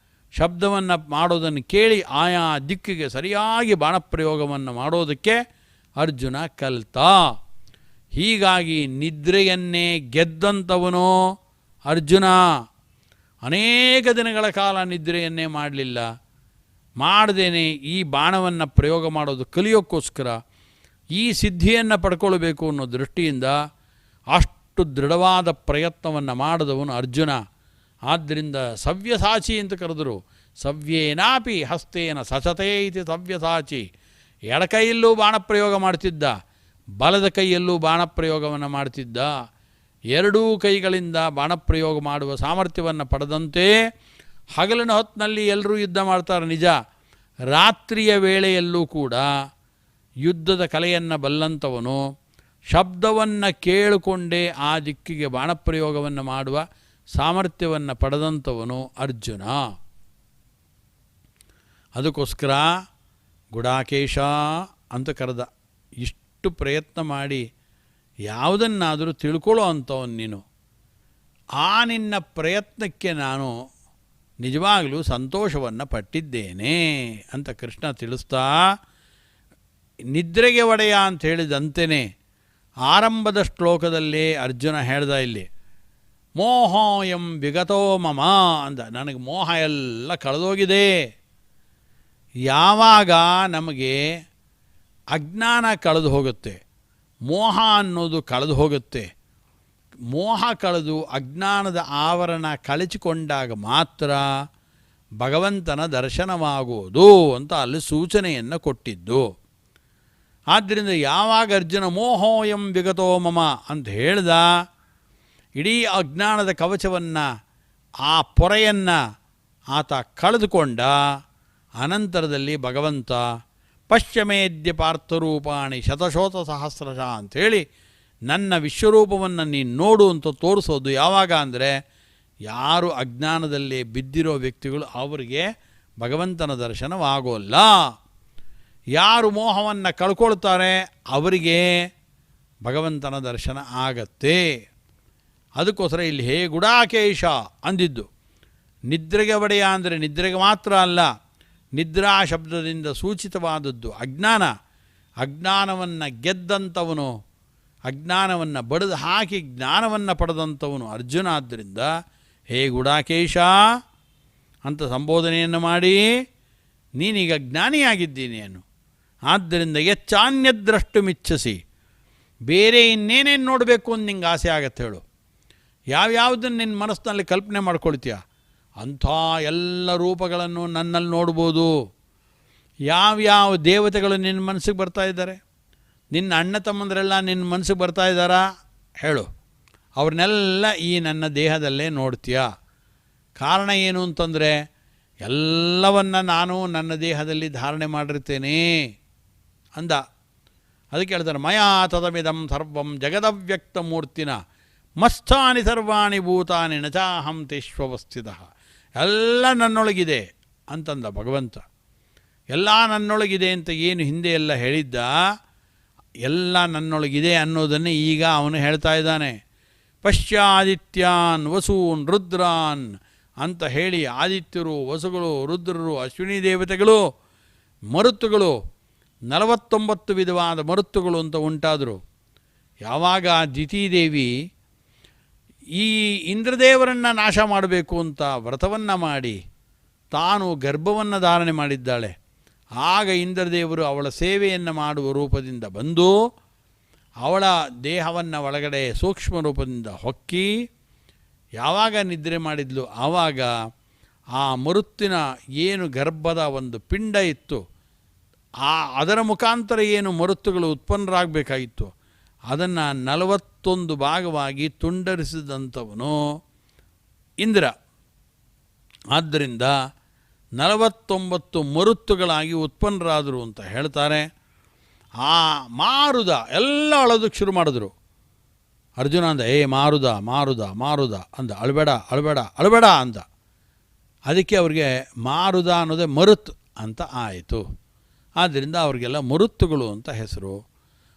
ಶಬ್ದವನ್ನು ಮಾಡೋದನ್ನು ಕೇಳಿ ಆಯಾ ದಿಕ್ಕಿಗೆ ಸರಿಯಾಗಿ ಬಾಣಪ್ರಯೋಗವನ್ನು ಮಾಡೋದಕ್ಕೆ ಅರ್ಜುನ ಕಲಿತ. ಹೀಗಾಗಿ ನಿದ್ರೆಯನ್ನೇ ಗೆದ್ದಂಥವನು ಅರ್ಜುನ. ಅನೇಕ ದಿನಗಳ ಕಾಲ ನಿದ್ರೆಯನ್ನೇ ಮಾಡಲಿಲ್ಲ. ಮಾಡದೇನೆ ಈ ಬಾಣವನ್ನು ಪ್ರಯೋಗ ಮಾಡೋದು ಕಲಿಯೋಕ್ಕೋಸ್ಕರ, ಈ ಸಿದ್ಧಿಯನ್ನು ಪಡ್ಕೊಳ್ಬೇಕು ಅನ್ನೋ ದೃಷ್ಟಿಯಿಂದ ಅಷ್ಟು ದೃಢವಾದ ಪ್ರಯತ್ನವನ್ನು ಮಾಡಿದವನು ಅರ್ಜುನ. ಆದ್ದರಿಂದ ಸವ್ಯಸಾಚಿ ಅಂತ ಕರೆದರು. ಸವ್ಯೇನಾಪಿ ಹಸ್ತೇನ ಸಚತೇ ಇತಿ ಸವ್ಯಸಾಚಿ. ಎಡಕೈಯಲ್ಲೂ ಬಾಣಪ್ರಯೋಗ ಮಾಡ್ತಿದ್ದ, ಬಲದ ಕೈಯಲ್ಲೂ ಬಾಣಪ್ರಯೋಗವನ್ನು ಮಾಡ್ತಿದ್ದ. ಎರಡೂ ಕೈಗಳಿಂದ ಬಾಣಪ್ರಯೋಗ ಮಾಡುವ ಸಾಮರ್ಥ್ಯವನ್ನು ಪಡೆದಂತೆ ಹಗಲಿನ ಹೊತ್ತಿನಲ್ಲಿ ಎಲ್ಲರೂ ಯುದ್ಧ ಮಾಡ್ತಾರೆ ನಿಜ, ರಾತ್ರಿಯ ವೇಳೆಯಲ್ಲೂ ಕೂಡ ಯುದ್ಧದ ಕಲೆಯನ್ನು ಬಲ್ಲಂಥವನು, ಶಬ್ದವನ್ನು ಕೇಳಿಕೊಂಡೇ ಆ ದಿಕ್ಕಿಗೆ ಬಾಣಪ್ರಯೋಗವನ್ನು ಮಾಡುವ ಸಾಮರ್ಥ್ಯವನ್ನು ಪಡೆದಂಥವನು ಅರ್ಜುನ. ಅದಕ್ಕೋಸ್ಕರ ಗುಡಾಕೇಶ ಅಂತ ಕರೆದ. ಇಷ್ಟು ಪ್ರಯತ್ನ ಮಾಡಿ ಯಾವುದನ್ನಾದರೂ ತಿಳ್ಕೊಳ್ಳೋ ಅಂಥವನು ನೀನು. ಆ ನಿನ್ನ ಪ್ರಯತ್ನಕ್ಕೆ ನಾನು ನಿಜವಾಗಲೂ ಸಂತೋಷವನ್ನು ಪಟ್ಟಿದ್ದೇನೆ ಅಂತ ಕೃಷ್ಣ ತಿಳಿಸ್ತಾ, ನಿದ್ರೆಗೆ ಒಡೆಯ ಅಂತ ಹೇಳಿದಂತೆಯೇ ಆರಂಭದ ಶ್ಲೋಕದಲ್ಲೇ ಅರ್ಜುನ ಹೇಳ್ದ, ಇಲ್ಲಿ ಮೋಹೋಯಂ ವಿಗತೋ ಮಮ ಅಂದ. ನನಗೆ ಮೋಹ ಎಲ್ಲ ಕಳೆದೋಗಿದೆ. ಯಾವಾಗ ನಮಗೆ ಅಜ್ಞಾನ ಕಳೆದು ಹೋಗುತ್ತೆ, ಮೋಹ ಅನ್ನೋದು ಕಳೆದು ಹೋಗುತ್ತೆ, ಮೋಹ ಕಳೆದು ಅಜ್ಞಾನದ ಆವರಣ ಕಳಚಿಕೊಂಡಾಗ ಮಾತ್ರ ಭಗವಂತನ ದರ್ಶನವಾಗುವುದು ಅಂತ ಅಲ್ಲಿ ಸೂಚನೆಯನ್ನು ಕೊಟ್ಟಿದ್ದು. ಆದ್ದರಿಂದ ಯಾವಾಗ ಅರ್ಜುನ ಮೋಹೋಯಂ ವಿಗತೋ ಮಮ ಅಂತ ಹೇಳ್ದ, ಇಡೀ ಅಜ್ಞಾನದ ಕವಚವನ್ನು, ಆ ಪೊರೆಯನ್ನು ಆತ ಕಳೆದುಕೊಂಡ. ಅನಂತರದಲ್ಲಿ ಭಗವಂತ ಪಶ್ಚಿಮೇದ್ಯ ಪಾರ್ಥರೂಪಾಣಿ ಶತಶೋತ ಸಹಸ್ರಶ ಅಂಥೇಳಿ ನನ್ನ ವಿಶ್ವರೂಪವನ್ನು ನೀನು ನೋಡು ಅಂತ ತೋರಿಸೋದು. ಯಾವಾಗ ಅಂದರೆ ಯಾರು ಅಜ್ಞಾನದಲ್ಲಿ ಬಿದ್ದಿರೋ ವ್ಯಕ್ತಿಗಳು ಅವರಿಗೆ ಭಗವಂತನ ದರ್ಶನವಾಗೋಲ್ಲ. ಯಾರು ಮೋಹವನ್ನು ಕಳ್ಕೊಳ್ತಾರೆ ಅವರಿಗೆ ಭಗವಂತನ ದರ್ಶನ ಆಗತ್ತೆ. ಅದಕ್ಕೋಸ್ಕರ ಇಲ್ಲಿ ಹೇ ಗುಡಾಕೇಶ ಅಂದಿದ್ದು. ನಿದ್ರೆಗೆ ಒಡೆಯ ಅಂದರೆ ನಿದ್ರೆಗೆ ಮಾತ್ರ ಅಲ್ಲ, ನಿದ್ರಾ ಶಬ್ದದಿಂದ ಸೂಚಿತವಾದದ್ದು ಅಜ್ಞಾನ. ಅಜ್ಞಾನವನ್ನು ಗೆದ್ದಂಥವನು, ಅಜ್ಞಾನವನ್ನು ಬಡಿದು ಹಾಕಿ ಜ್ಞಾನವನ್ನು ಪಡೆದಂಥವನು ಅರ್ಜುನ. ಆದ್ದರಿಂದ ಹೇ ಗುಡಾಕೇಶ ಅಂತ ಸಂಬೋಧನೆಯನ್ನು ಮಾಡಿ ನೀನೀಗ ಜ್ಞಾನಿಯಾಗಿದ್ದೀನಿ ಅನ್ನು. ಆದ್ದರಿಂದ ಯಚ್ಚಾನ್ಯದ್ರಷ್ಟು ಮಿಚ್ಛಸಿ, ಬೇರೆ ಇನ್ನೇನೇನು ನೋಡಬೇಕು ಅಂತ ನಿಂಗೆ ಆಸೆ ಆಗತ್ತೆ ಹೇಳು. ಯಾವ್ಯಾವುದನ್ನು ನಿನ್ನ ಮನಸ್ಸಿನಲ್ಲಿ ಕಲ್ಪನೆ ಮಾಡ್ಕೊಳ್ತೀಯ ಅಂಥ ಎಲ್ಲ ರೂಪಗಳನ್ನು ನನ್ನಲ್ಲಿ ನೋಡ್ಬೋದು. ಯಾವ್ಯಾವ ದೇವತೆಗಳು ನಿನ್ನ ಮನಸ್ಸಿಗೆ ಬರ್ತಾ ಇದ್ದಾರೆ, ನಿನ್ನ ಅಣ್ಣ ತಮ್ಮಂದರೆಲ್ಲ ನಿನ್ನ ಮನಸ್ಸಿಗೆ ಬರ್ತಾ ಇದ್ದಾರಾ ಹೇಳು. ಅವ್ರನ್ನೆಲ್ಲ ಈ ನನ್ನ ದೇಹದಲ್ಲೇ ನೋಡ್ತೀಯ. ಕಾರಣ ಏನು ಅಂತಂದರೆ ಎಲ್ಲವನ್ನು ನಾನು ನನ್ನ ದೇಹದಲ್ಲಿ ಧಾರಣೆ ಮಾಡಿರ್ತೇನೆ ಅಂದ. ಅದಕ್ಕೆ ಹೇಳ್ತಾರೆ ಮಯಾ ತದಮಿದಂ ಸರ್ವಂ ಜಗದವ್ಯಕ್ತ ಮೂರ್ತಿನ ಮಸ್ಥಾನಿ ಸರ್ವಾಣಿ ಭೂತಾನಿ ನಚಾಹಂ ತೇಷ್ವಸ್ಥಿತ. ಎಲ್ಲ ನನ್ನೊಳಗಿದೆ ಅಂತಂದ ಭಗವಂತ. ಎಲ್ಲ ನನ್ನೊಳಗಿದೆ ಅಂತ ಏನು ಹಿಂದೆ ಎಲ್ಲ ಹೇಳಿದ್ದ, ಎಲ್ಲ ನನ್ನೊಳಗಿದೆ ಅನ್ನೋದನ್ನೇ ಈಗ ಅವನು ಹೇಳ್ತಾ ಇದ್ದಾನೆ. ಪಶ್ಚಾದಿತ್ಯಾನ್ ವಸೂನ್ ರುದ್ರಾನ್ ಅಂತ ಹೇಳಿ ಆದಿತ್ಯರು, ವಸುಗಳು, ರುದ್ರರು, ಅಶ್ವಿನಿ ದೇವತೆಗಳು, ಮರುತ್ತುಗಳು, 49 ವಿಧವಾದ ಮರುತ್ತುಗಳು ಅಂತ ಉಂಟಾದರು. ಯಾವಾಗ ದಿತಿದೇವಿ ಈ ಇಂದ್ರದೇವರನ್ನು ನಾಶ ಮಾಡಬೇಕು ಅಂತ ವ್ರತವನ್ನು ಮಾಡಿ ತಾನು ಗರ್ಭವನ್ನು ಧಾರಣೆ ಮಾಡಿದ್ದಾಳೆ, ಆಗ ಇಂದ್ರದೇವರು ಅವಳ ಸೇವೆಯನ್ನು ಮಾಡುವ ರೂಪದಿಂದ ಬಂದು ಅವಳ ದೇಹವನ್ನು ಒಳಗಡೆ ಸೂಕ್ಷ್ಮ ರೂಪದಿಂದ ಹೊಕ್ಕಿ ಯಾವಾಗ ನಿದ್ರೆ ಮಾಡಿದ್ಲು ಆವಾಗ ಆ ಮರುತ್ತಿನ ಏನು ಗರ್ಭದ ಒಂದು ಪಿಂಡ ಇತ್ತು, ಅದರ ಮುಖಾಂತರ ಏನು ಮರುತ್ತುಗಳು ಉತ್ಪನ್ನರಾಗಬೇಕಾಗಿತ್ತು ಅದನ್ನು 41 ಭಾಗವಾಗಿ ತುಂಡರಿಸಿದಂಥವನು ಇಂದ್ರ. ಆದ್ದರಿಂದ 49 ಮರುತ್ತುಗಳಾಗಿ ಉತ್ಪನ್ನರಾದರು ಅಂತ ಹೇಳ್ತಾರೆ. ಆ ಮಾರುದ ಎಲ್ಲ ಅಳೋದಕ್ಕೆ ಶುರು ಮಾಡಿದ್ರು. ಅರ್ಜುನ ಅಂದ, ಮಾರುದ ಮಾರುದ ಮಾರುದ ಅಂದ, ಅಳಬೇಡ ಅಳಬೇಡ ಅಳಬೇಡ ಅಂದ. ಅದಕ್ಕೆ ಅವ್ರಿಗೆ ಮಾರುದ ಅನ್ನೋದೇ ಮರುತ್ ಅಂತ ಆಯಿತು. ಆದ್ದರಿಂದ ಅವ್ರಿಗೆಲ್ಲ ಮರುತ್ತುಗಳು ಅಂತ ಹೆಸರು.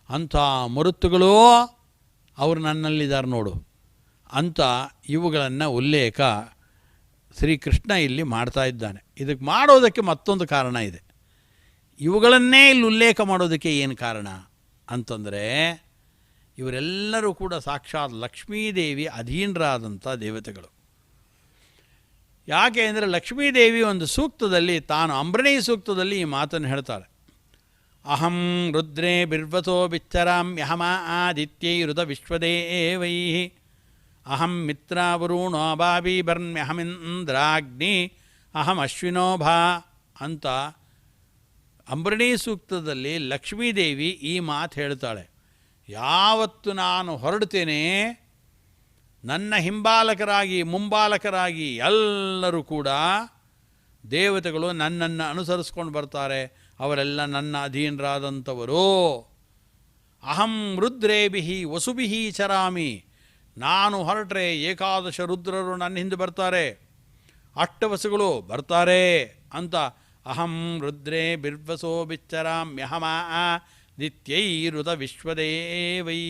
ಅಂಥ ಮರುತ್ತುಗಳು ಅವರು ನನ್ನಲ್ಲಿದ್ದಾರೆ ನೋಡು ಅಂತ ಇವುಗಳನ್ನು ಉಲ್ಲೇಖ ಶ್ರೀಕೃಷ್ಣ ಇಲ್ಲಿ ಮಾಡ್ತಾ ಇದ್ದಾನೆ. ಇದಕ್ಕೆ ಮಾಡೋದಕ್ಕೆ ಮತ್ತೊಂದು ಕಾರಣ ಇದೆ. ಇವುಗಳನ್ನೇ ಇಲ್ಲಿ ಉಲ್ಲೇಖ ಮಾಡೋದಕ್ಕೆ ಏನು ಕಾರಣ ಅಂತಂದರೆ, ಇವರೆಲ್ಲರೂ ಕೂಡ ಸಾಕ್ಷಾತ್ ಲಕ್ಷ್ಮೀದೇವಿ ಅಧೀನರಾದಂಥ ದೇವತೆಗಳು. ಯಾಕೆ ಅಂದರೆ ಲಕ್ಷ್ಮೀದೇವಿ ಒಂದು ಸೂಕ್ತದಲ್ಲಿ, ತಾನು ಅಂಬರಣಿ ಸೂಕ್ತದಲ್ಲಿ ಈ ಮಾತನ್ನು ಹೇಳ್ತಾಳೆ. ಅಹಂ ರುದ್ರೇ ಬಿರ್ವತೋ ಬಿಚ್ಚರಾಮ್ಯಹಮ ಆದಿತ್ಯೈರುತ ವಿಶ್ವದೇವೈ ಅಹಂ ಮಿತ್ರಾವರುಣೋ ಬಾಬೀಬರ್ಮ್ಯಹಮಿಂದ್ರಾಗ್ನಿ ಅಹಂ ಅಶ್ವಿನೋಭಾ ಅಂತ ಅಂಬರಣಿ ಸೂಕ್ತದಲ್ಲಿ ಲಕ್ಷ್ಮೀದೇವಿ ಈ ಮಾತು ಹೇಳ್ತಾಳೆ. ಯಾವತ್ತು ನಾನು ಹೊರಡ್ತೇನೆ, ನನ್ನ ಹಿಂಬಾಲಕರಾಗಿ ಮುಂಬಾಲಕರಾಗಿ ಎಲ್ಲರೂ ಕೂಡ ದೇವತೆಗಳು ನನ್ನನ್ನು ಅನುಸರಿಸ್ಕೊಂಡು ಬರ್ತಾರೆ. ಅವರೆಲ್ಲ ನನ್ನ ಅಧೀನರಾದಂಥವರು. ಅಹಂ ರುದ್ರೇಭಿಹಿ ವಸುಭಿಹಿ ಚರಾಮಿ. ನಾನು ಹೊರಟ್ರೆ ಏಕಾದಶ ರುದ್ರರು ನನ್ನ ಹಿಂದೆ ಬರ್ತಾರೆ, ಅಷ್ಟವಸುಗಳು ಬರ್ತಾರೆ ಅಂತ. ಅಹಂ ರುದ್ರೇ ಬಿರ್ವಸೋ ಬಿಚ್ಚರಾಮ್ಯಹಮ ದಿತ್ಯೈರುತ ವಿಶ್ವದೇವೈ.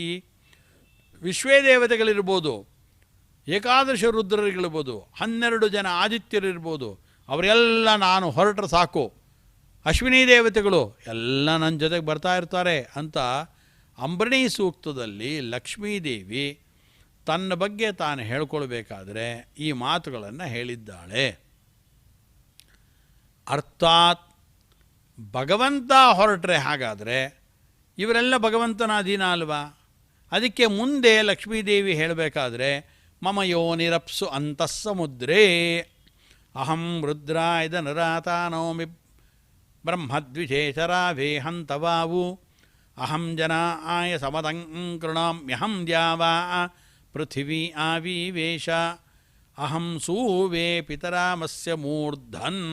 ವಿಶ್ವೇ ದೇವತೆಗಳಿರ್ಬೋದು, ಏಕಾದಶ ರುದ್ರರಿರ್ಬೋದು, 12 ಜನ ಆದಿತ್ಯರಿರ್ಬೋದು, ಅವರೆಲ್ಲ ನಾನು ಹೊರಟ್ರೆ ಸಾಕು, ಅಶ್ವಿನಿ ದೇವತೆಗಳು ಎಲ್ಲ ನನ್ನ ಜೊತೆಗೆ ಬರ್ತಾ ಇರ್ತಾರೆ ಅಂತ ಅಂಬರಣಿ ಸೂಕ್ತದಲ್ಲಿ ಲಕ್ಷ್ಮೀದೇವಿ ತನ್ನ ಬಗ್ಗೆ ತಾನು ಹೇಳ್ಕೊಳ್ಬೇಕಾದ್ರೆ ಈ ಮಾತುಗಳನ್ನು ಹೇಳಿದ್ದಾಳೆ. ಅರ್ಥಾತ್ ಭಗವಂತ ಹೊರಟ್ರೆ ಹಾಗಾದರೆ ಇವರೆಲ್ಲ ಭಗವಂತನ ಅಧೀನ ಅಲ್ವಾ? ಅದಕ್ಕೆ ಮುಂದೆ ಲಕ್ಷ್ಮೀದೇವಿ ಹೇಳಬೇಕಾದ್ರೆ ಮಮ ಯೋನಿರಪ್ಸು ಅಂತಸ್ಸಮುದ್ರೇ ಅಹಂ ರುದ್ರಾಯದ ನರಾತಾನೋಮಿ ಬ್ರಹ್ಮದ್ವಿಶೇಷರಾವೇಹಂತವಾವು ಅಹಂ ಜನಾಯ ಸಮದಂಕೃಣಾಮ್ಯಹಂ ದ್ಯಾವಾ ಪೃಥಿವೀ ಆವಿವೇಶ ಅಹಂ ಸೂವೇ ಪಿತರಾಮಸ್ಯ ಮೂರ್ಧನ್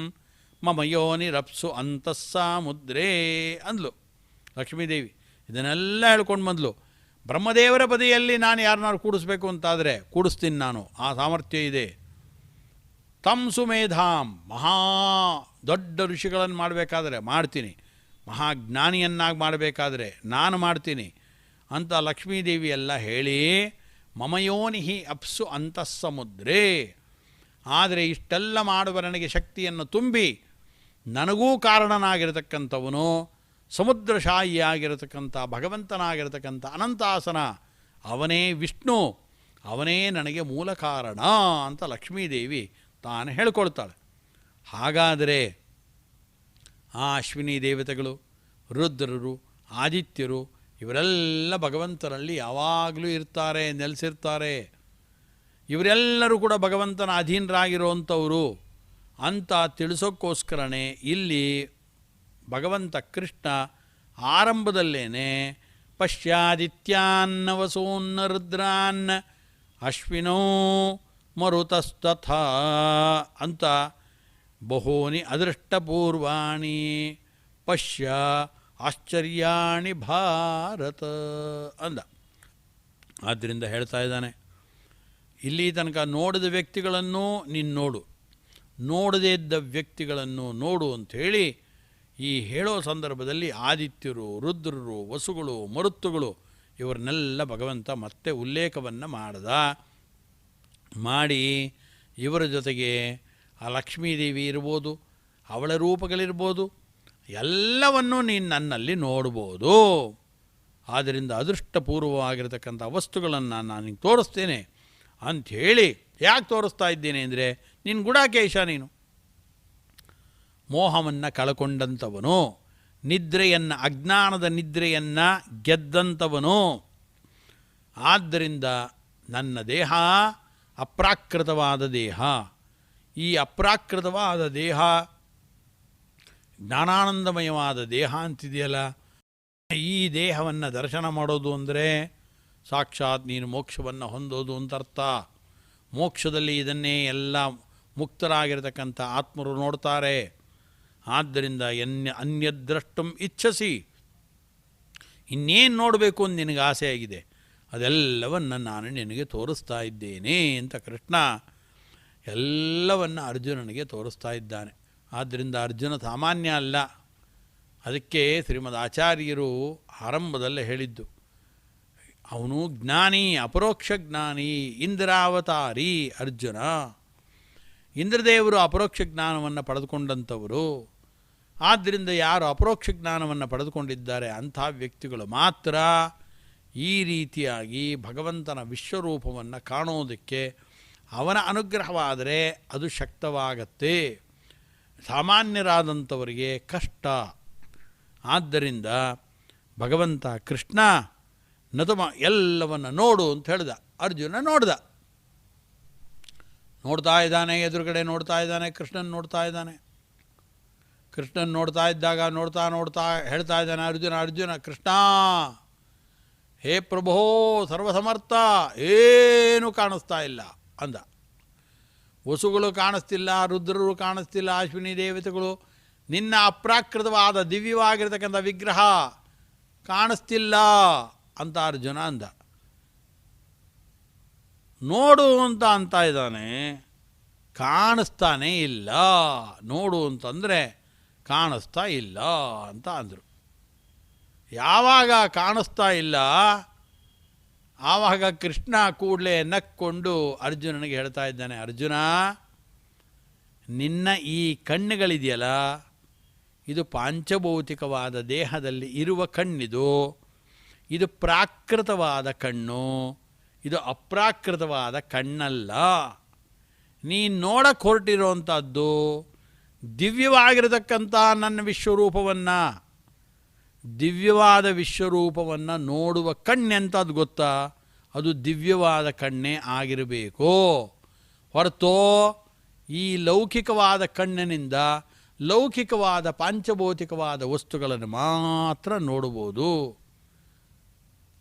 ಮಮ ಯೋನಿರಪ್ಸು ಅಂತಸ್ಸಾಮುದ್ರೇ ಅಂದ್ಲು ಲಕ್ಷ್ಮೀದೇವಿ. ಇದನ್ನೆಲ್ಲ ಹೇಳ್ಕೊಂಡು ಬಂದ್ಲು. ಬ್ರಹ್ಮದೇವರ ಬದಿಯಲ್ಲಿ ನಾನು ಯಾರನ್ನಾರು ಕೂಡಿಸ್ಬೇಕು ಅಂತಾದರೆ ಕೂಡಿಸ್ತೀನಿ, ನಾನು ಆ ಸಾಮರ್ಥ್ಯ ಇದೆ. ತಂ ಸುಮೇಧಾಂ, ಮಹಾ ದೊಡ್ಡ ಋಷಿಗಳನ್ನು ಮಾಡಬೇಕಾದ್ರೆ ಮಾಡ್ತೀನಿ, ಮಹಾಜ್ಞಾನಿಯನ್ನಾಗಿ ಮಾಡಬೇಕಾದ್ರೆ ನಾನು ಮಾಡ್ತೀನಿ ಅಂತ ಲಕ್ಷ್ಮೀದೇವಿ ಎಲ್ಲ ಹೇಳಿ ಮಮಯೋನಿಹಿ ಅಪ್ಸು ಅಂತಸ್ಸಮುದ್ರೇ. ಆದರೆ ಇಷ್ಟೆಲ್ಲ ಮಾಡುವ ನನಗೆ ಶಕ್ತಿಯನ್ನು ತುಂಬಿ ನನಗೂ ಕಾರಣನಾಗಿರತಕ್ಕಂಥವನು ಸಮುದ್ರಶಾಹಿಯಾಗಿರತಕ್ಕಂಥ ಭಗವಂತನಾಗಿರತಕ್ಕಂಥ ಅನಂತಾಸನ ಅವನೇ ವಿಷ್ಣು, ಅವನೇ ನನಗೆ ಮೂಲ ಕಾರಣ ಅಂತ ಲಕ್ಷ್ಮೀದೇವಿ ತಾನು ಹೇಳ್ಕೊಳ್ತಾಳೆ. ಹಾಗಾದರೆ ಆ ಅಶ್ವಿನಿ ದೇವತೆಗಳು, ರುದ್ರರು, ಆದಿತ್ಯರು ಇವರೆಲ್ಲ ಭಗವಂತನಲ್ಲಿ ಯಾವಾಗಲೂ ಇರ್ತಾರೆ, ನೆಲೆಸಿರ್ತಾರೆ. ಇವರೆಲ್ಲರೂ ಕೂಡ ಭಗವಂತನ ಅಧೀನರಾಗಿರುವಂಥವರು ಅಂತ ತಿಳಿಸೋಕ್ಕೋಸ್ಕರನೇ ಇಲ್ಲಿ ಭಗವಂತ ಕೃಷ್ಣ ಆರಂಭದಲ್ಲೇ ಪಶ್ಯಾದಿತ್ಯಾನ್ನವಸೋನ್ನ ರುದ್ರಾನ್ ಅಶ್ವಿನೋ ಮರುತಸ್ತಥಾ ಅಂತ ಬಹೂನಿ ಅದೃಷ್ಟಪೂರ್ವಾಣಿ ಪಶ್ಯ ಆಶ್ಚರ್ಯಾಣಿ ಭಾರತ ಅಂದ. ಆದ್ದರಿಂದ ಹೇಳ್ತಾ ಇದ್ದಾನೆ, ಇಲ್ಲಿ ತನಕ ನೋಡಿದ ವ್ಯಕ್ತಿಗಳನ್ನು ನೀನು ನೋಡು, ನೋಡದೇ ಇದ್ದ ವ್ಯಕ್ತಿಗಳನ್ನು ನೋಡು ಅಂಥೇಳಿ ಈ ಹೇಳೋ ಸಂದರ್ಭದಲ್ಲಿ ಆದಿತ್ಯರು, ರುದ್ರರು, ವಸುಗಳು, ಮರುತ್ತುಗಳು ಇವರನ್ನೆಲ್ಲ ಭಗವಂತ ಮತ್ತೆ ಉಲ್ಲೇಖವನ್ನು ಮಾಡಿ ಇವರ ಜೊತೆಗೆ ಆ ಲಕ್ಷ್ಮೀದೇವಿ ಇರ್ಬೋದು, ಅವಳ ರೂಪಗಳಿರ್ಬೋದು, ಎಲ್ಲವನ್ನೂ ನೀನು ನನ್ನಲ್ಲಿ ನೋಡ್ಬೋದು. ಆದ್ದರಿಂದ ಅದೃಷ್ಟಪೂರ್ವವಾಗಿರತಕ್ಕಂಥ ವಸ್ತುಗಳನ್ನು ನಾನು ನಿನಗೆ ತೋರಿಸ್ತೇನೆ ಅಂಥೇಳಿ. ಯಾಕೆ ತೋರಿಸ್ತಾ ಇದ್ದೇನೆ ಅಂದರೆ, ನಿನ್ನ ಗುಡಾಕೇಶ, ನೀನು ಮೋಹವನ್ನು ಕಳ್ಕೊಂಡಂಥವನು, ನಿದ್ರೆಯನ್ನು, ಅಜ್ಞಾನದ ನಿದ್ರೆಯನ್ನು ಗೆದ್ದಂಥವನು. ಆದ್ದರಿಂದ ನನ್ನ ದೇಹ ಅಪ್ರಾಕೃತವಾದ ದೇಹ. ಈ ಅಪ್ರಾಕೃತವಾದ ದೇಹ ಜ್ಞಾನಾನಂದಮಯವಾದ ದೇಹ ಅಂತಿದೆಯಲ್ಲ, ಈ ದೇಹವನ್ನು ದರ್ಶನ ಮಾಡೋದು ಅಂದರೆ ಸಾಕ್ಷಾತ್ ನೀನು ಮೋಕ್ಷವನ್ನು ಹೊಂದೋದು ಅಂತ ಅರ್ಥ. ಮೋಕ್ಷದಲ್ಲಿ ಇದನ್ನೇ ಎಲ್ಲ ಮುಕ್ತರಾಗಿರ್ತಕ್ಕಂಥ ಆತ್ಮರು ನೋಡ್ತಾರೆ. ಆದ್ದರಿಂದ ಅನ್ಯದ್ರಷ್ಟುಂ ಇಚ್ಛಸಿ, ಇನ್ನೇನು ನೋಡಬೇಕು ಅಂತ ನಿನಗೆ ಆಸೆ ಆಗಿದೆ ಅದೆಲ್ಲವನ್ನು ನಾನು ನಿನಗೆ ತೋರಿಸ್ತಾ ಇದ್ದೇನೆ ಅಂತ ಕೃಷ್ಣ ಎಲ್ಲವನ್ನು ಅರ್ಜುನನಿಗೆ ತೋರಿಸ್ತಾ ಇದ್ದಾನೆ. ಆದ್ದರಿಂದ ಅರ್ಜುನ ಸಾಮಾನ್ಯ ಅಲ್ಲ. ಅದಕ್ಕೆ ಶ್ರೀಮದ್ ಆಚಾರ್ಯರು ಆರಂಭದಲ್ಲೇ ಹೇಳಿದ್ದು, ಅವನು ಜ್ಞಾನಿ, ಅಪರೋಕ್ಷ ಜ್ಞಾನಿ, ಇಂದ್ರಾವತಾರಿ ಅರ್ಜುನ. ಇಂದ್ರದೇವರು ಅಪರೋಕ್ಷ ಜ್ಞಾನವನ್ನು ಪಡೆದುಕೊಂಡಂಥವರು. ಆದ್ದರಿಂದ ಯಾರು ಅಪರೋಕ್ಷ ಜ್ಞಾನವನ್ನು ಪಡೆದುಕೊಂಡಿದ್ದಾರೆ ಅಂಥ ವ್ಯಕ್ತಿಗಳು ಮಾತ್ರ ಈ ರೀತಿಯಾಗಿ ಭಗವಂತನ ವಿಶ್ವರೂಪವನ್ನು ಕಾಣೋದಕ್ಕೆ ಅವನ ಅನುಗ್ರಹವಾದರೆ ಅದು ಶಕ್ತವಾಗತ್ತೆ. ಸಾಮಾನ್ಯರಾದಂಥವರಿಗೆ ಕಷ್ಟ. ಆದ್ದರಿಂದ ಭಗವಂತ ಕೃಷ್ಣ ನತಮ ಎಲ್ಲವನ್ನು ನೋಡು ಅಂತ ಹೇಳಿದ. ಅರ್ಜುನ ನೋಡ್ತಾ ಇದ್ದಾನೆ, ಎದುರುಗಡೆ ನೋಡ್ತಾ ಇದ್ದಾನೆ, ಕೃಷ್ಣನ್ ನೋಡ್ತಾ ಇದ್ದಾನೆ. ಕೃಷ್ಣನ್ ನೋಡ್ತಾ ಇದ್ದಾಗ ನೋಡ್ತಾ ಹೇಳ್ತಾ ಇದ್ದಾನೆ ಅರ್ಜುನ ಕೃಷ್ಣ, ಹೇ ಪ್ರಭೋ ಸರ್ವಸಮರ್ಥ, ಏನೂ ಕಾಣಿಸ್ತಾ ಇಲ್ಲ ಅಂದ. ವಸುಗಳು ಕಾಣಿಸ್ತಿಲ್ಲ, ರುದ್ರರು ಕಾಣಿಸ್ತಿಲ್ಲ, ಅಶ್ವಿನಿ ದೇವತೆಗಳು, ನಿನ್ನ ಅಪ್ರಾಕೃತವಾದ ದಿವ್ಯವಾಗಿರ್ತಕ್ಕಂಥ ವಿಗ್ರಹ ಕಾಣಿಸ್ತಿಲ್ಲ ಅಂತ ಅರ್ಜುನ ಅಂದ. ನೋಡು ಅಂತ ಇದ್ದಾನೆ, ಕಾಣಿಸ್ತಾನೇ ಇಲ್ಲ. ನೋಡು ಅಂತಂದರೆ ಕಾಣಿಸ್ತಾ ಇಲ್ಲ ಅಂತ ಅಂದರು. ಯಾವಾಗ ಕಾಣಿಸ್ತಾ ಇಲ್ಲ ಆವಾಗ ಕೃಷ್ಣ ಕೂಡಲೇ ನಕ್ಕೊಂಡು ಅರ್ಜುನನಿಗೆ ಹೇಳ್ತಾ ಇದ್ದಾನೆ, ಅರ್ಜುನ, ನಿನ್ನ ಈ ಕಣ್ಣುಗಳಿದೆಯಲ್ಲ, ಇದು ಪಾಂಚಭೌತಿಕವಾದ ದೇಹದಲ್ಲಿ ಇರುವ ಕಣ್ಣಿದು. ಇದು ಪ್ರಾಕೃತವಾದ ಕಣ್ಣು, ಇದು ಅಪ್ರಾಕೃತವಾದ ಕಣ್ಣಲ್ಲ. ನೀನು ನೋಡಕ್ಕೆ ಹೊರಟಿರೋವಂಥದ್ದು ದಿವ್ಯವಾಗಿರತಕ್ಕಂಥ ನನ್ನ ವಿಶ್ವರೂಪವನ್ನು, ದಿವ್ಯವಾದ ವಿಶ್ವರೂಪವನ್ನು ನೋಡುವ ಕಣ್ಣೆಂಥದ್ದು ಗೊತ್ತಾ? ಅದು ದಿವ್ಯವಾದ ಕಣ್ಣೇ ಆಗಿರಬೇಕು. ಹೊರತೋ ಈ ಲೌಕಿಕವಾದ ಕಣ್ಣಿನಿಂದ ಲೌಕಿಕವಾದ ಪಾಂಚಭೌತಿಕವಾದ ವಸ್ತುಗಳನ್ನು ಮಾತ್ರ ನೋಡ್ಬೋದು.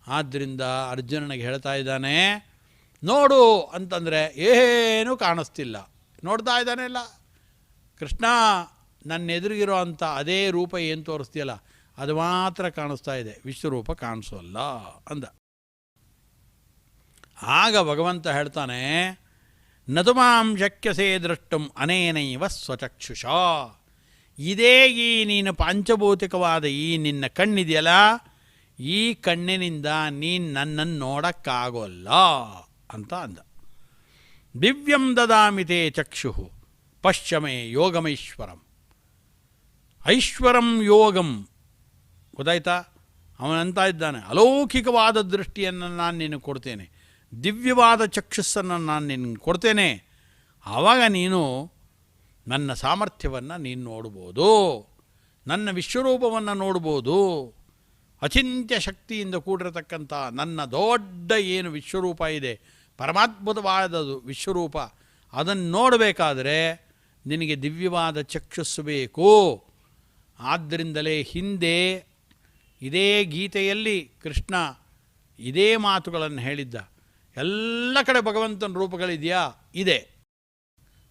ಆದ್ದರಿಂದ ಅರ್ಜುನನಿಗೆ ಹೇಳ್ತಾ ಇದ್ದಾನೆ, ನೋಡು ಅಂತಂದರೆ ಏನೂ ಕಾಣಿಸ್ತಿಲ್ಲ. ನೋಡ್ತಾ ಇದ್ದಾನೆ ಇಲ್ಲ ಕೃಷ್ಣ, ನನ್ನ ಎದುರಿಗಿರೋ ಅಂಥ ಅದೇ ರೂಪ ಏನು ತೋರಿಸ್ತೀಯಲ್ಲ ಅದು ಮಾತ್ರ ಕಾಣಿಸ್ತಾ ಇದೆ, ವಿಶ್ವರೂಪ ಕಾಣಿಸೋಲ್ಲ ಅಂದ. ಆಗ ಭಗವಂತ ಹೇಳ್ತಾನೆ, ನತುಮಾಂ ಶಕ್ಯಸೇ ದ್ರಷ್ಟುಂ ಅನೇನೈವ ಸ್ವಚಕ್ಷುಷ. ಇದೇ ಈ ನೀನು ಪಾಂಚಭೌತಿಕವಾದ ಈ ನಿನ್ನ ಕಣ್ಣಿದೆಯಲ್ಲ, ಈ ಕಣ್ಣಿನಿಂದ ನೀನು ನನ್ನನ್ನು ನೋಡಕ್ಕಾಗೋಲ್ಲ ಅಂತ ಅಂದ. ದಿವ್ಯಂ ದದಾಮಿತೆ ಚಕ್ಷು ಪಶ್ಚಮೇ ಯೋಗಮೈಶ್ವರಂ. ಐಶ್ವರಂ ಯೋಗಂ ಗೊತ್ತಾಯ್ತಾ? ಅವನಂತ ಇದ್ದಾನೆ, ಅಲೌಕಿಕವಾದ ದೃಷ್ಟಿಯನ್ನು ನಾನು ನಿನಗೆ ಕೊಡ್ತೇನೆ, ದಿವ್ಯವಾದ ಚಕ್ಷುಸ್ಸನ್ನು ನಾನು ನಿನಗೆ ಕೊಡ್ತೇನೆ. ಆವಾಗ ನೀನು ನನ್ನ ಸಾಮರ್ಥ್ಯವನ್ನು ನೀನು ನೋಡ್ಬೋದು, ನನ್ನ ವಿಶ್ವರೂಪವನ್ನು ನೋಡ್ಬೋದು. ಅಚಿಂತ್ಯ ಶಕ್ತಿಯಿಂದ ಕೂಡಿರತಕ್ಕಂಥ ನನ್ನ ದೊಡ್ಡ ಏನು ವಿಶ್ವರೂಪ ಇದೆ, ಪರಮಾದ್ಭುತವಾದದು ವಿಶ್ವರೂಪ, ಅದನ್ನು ನೋಡಬೇಕಾದ್ರೆ ನಿನಗೆ ದಿವ್ಯವಾದ ಚಕ್ಷುಸ್ಸು ಬೇಕು. ಆದ್ದರಿಂದಲೇ ಹಿಂದೆ ಇದೇ ಗೀತೆಯಲ್ಲಿ ಕೃಷ್ಣ ಇದೇ ಮಾತುಗಳನ್ನು ಹೇಳಿದ್ದ. ಎಲ್ಲ ಕಡೆ ಭಗವಂತನ ರೂಪಗಳಿದೆಯಾ? ಇದೆ.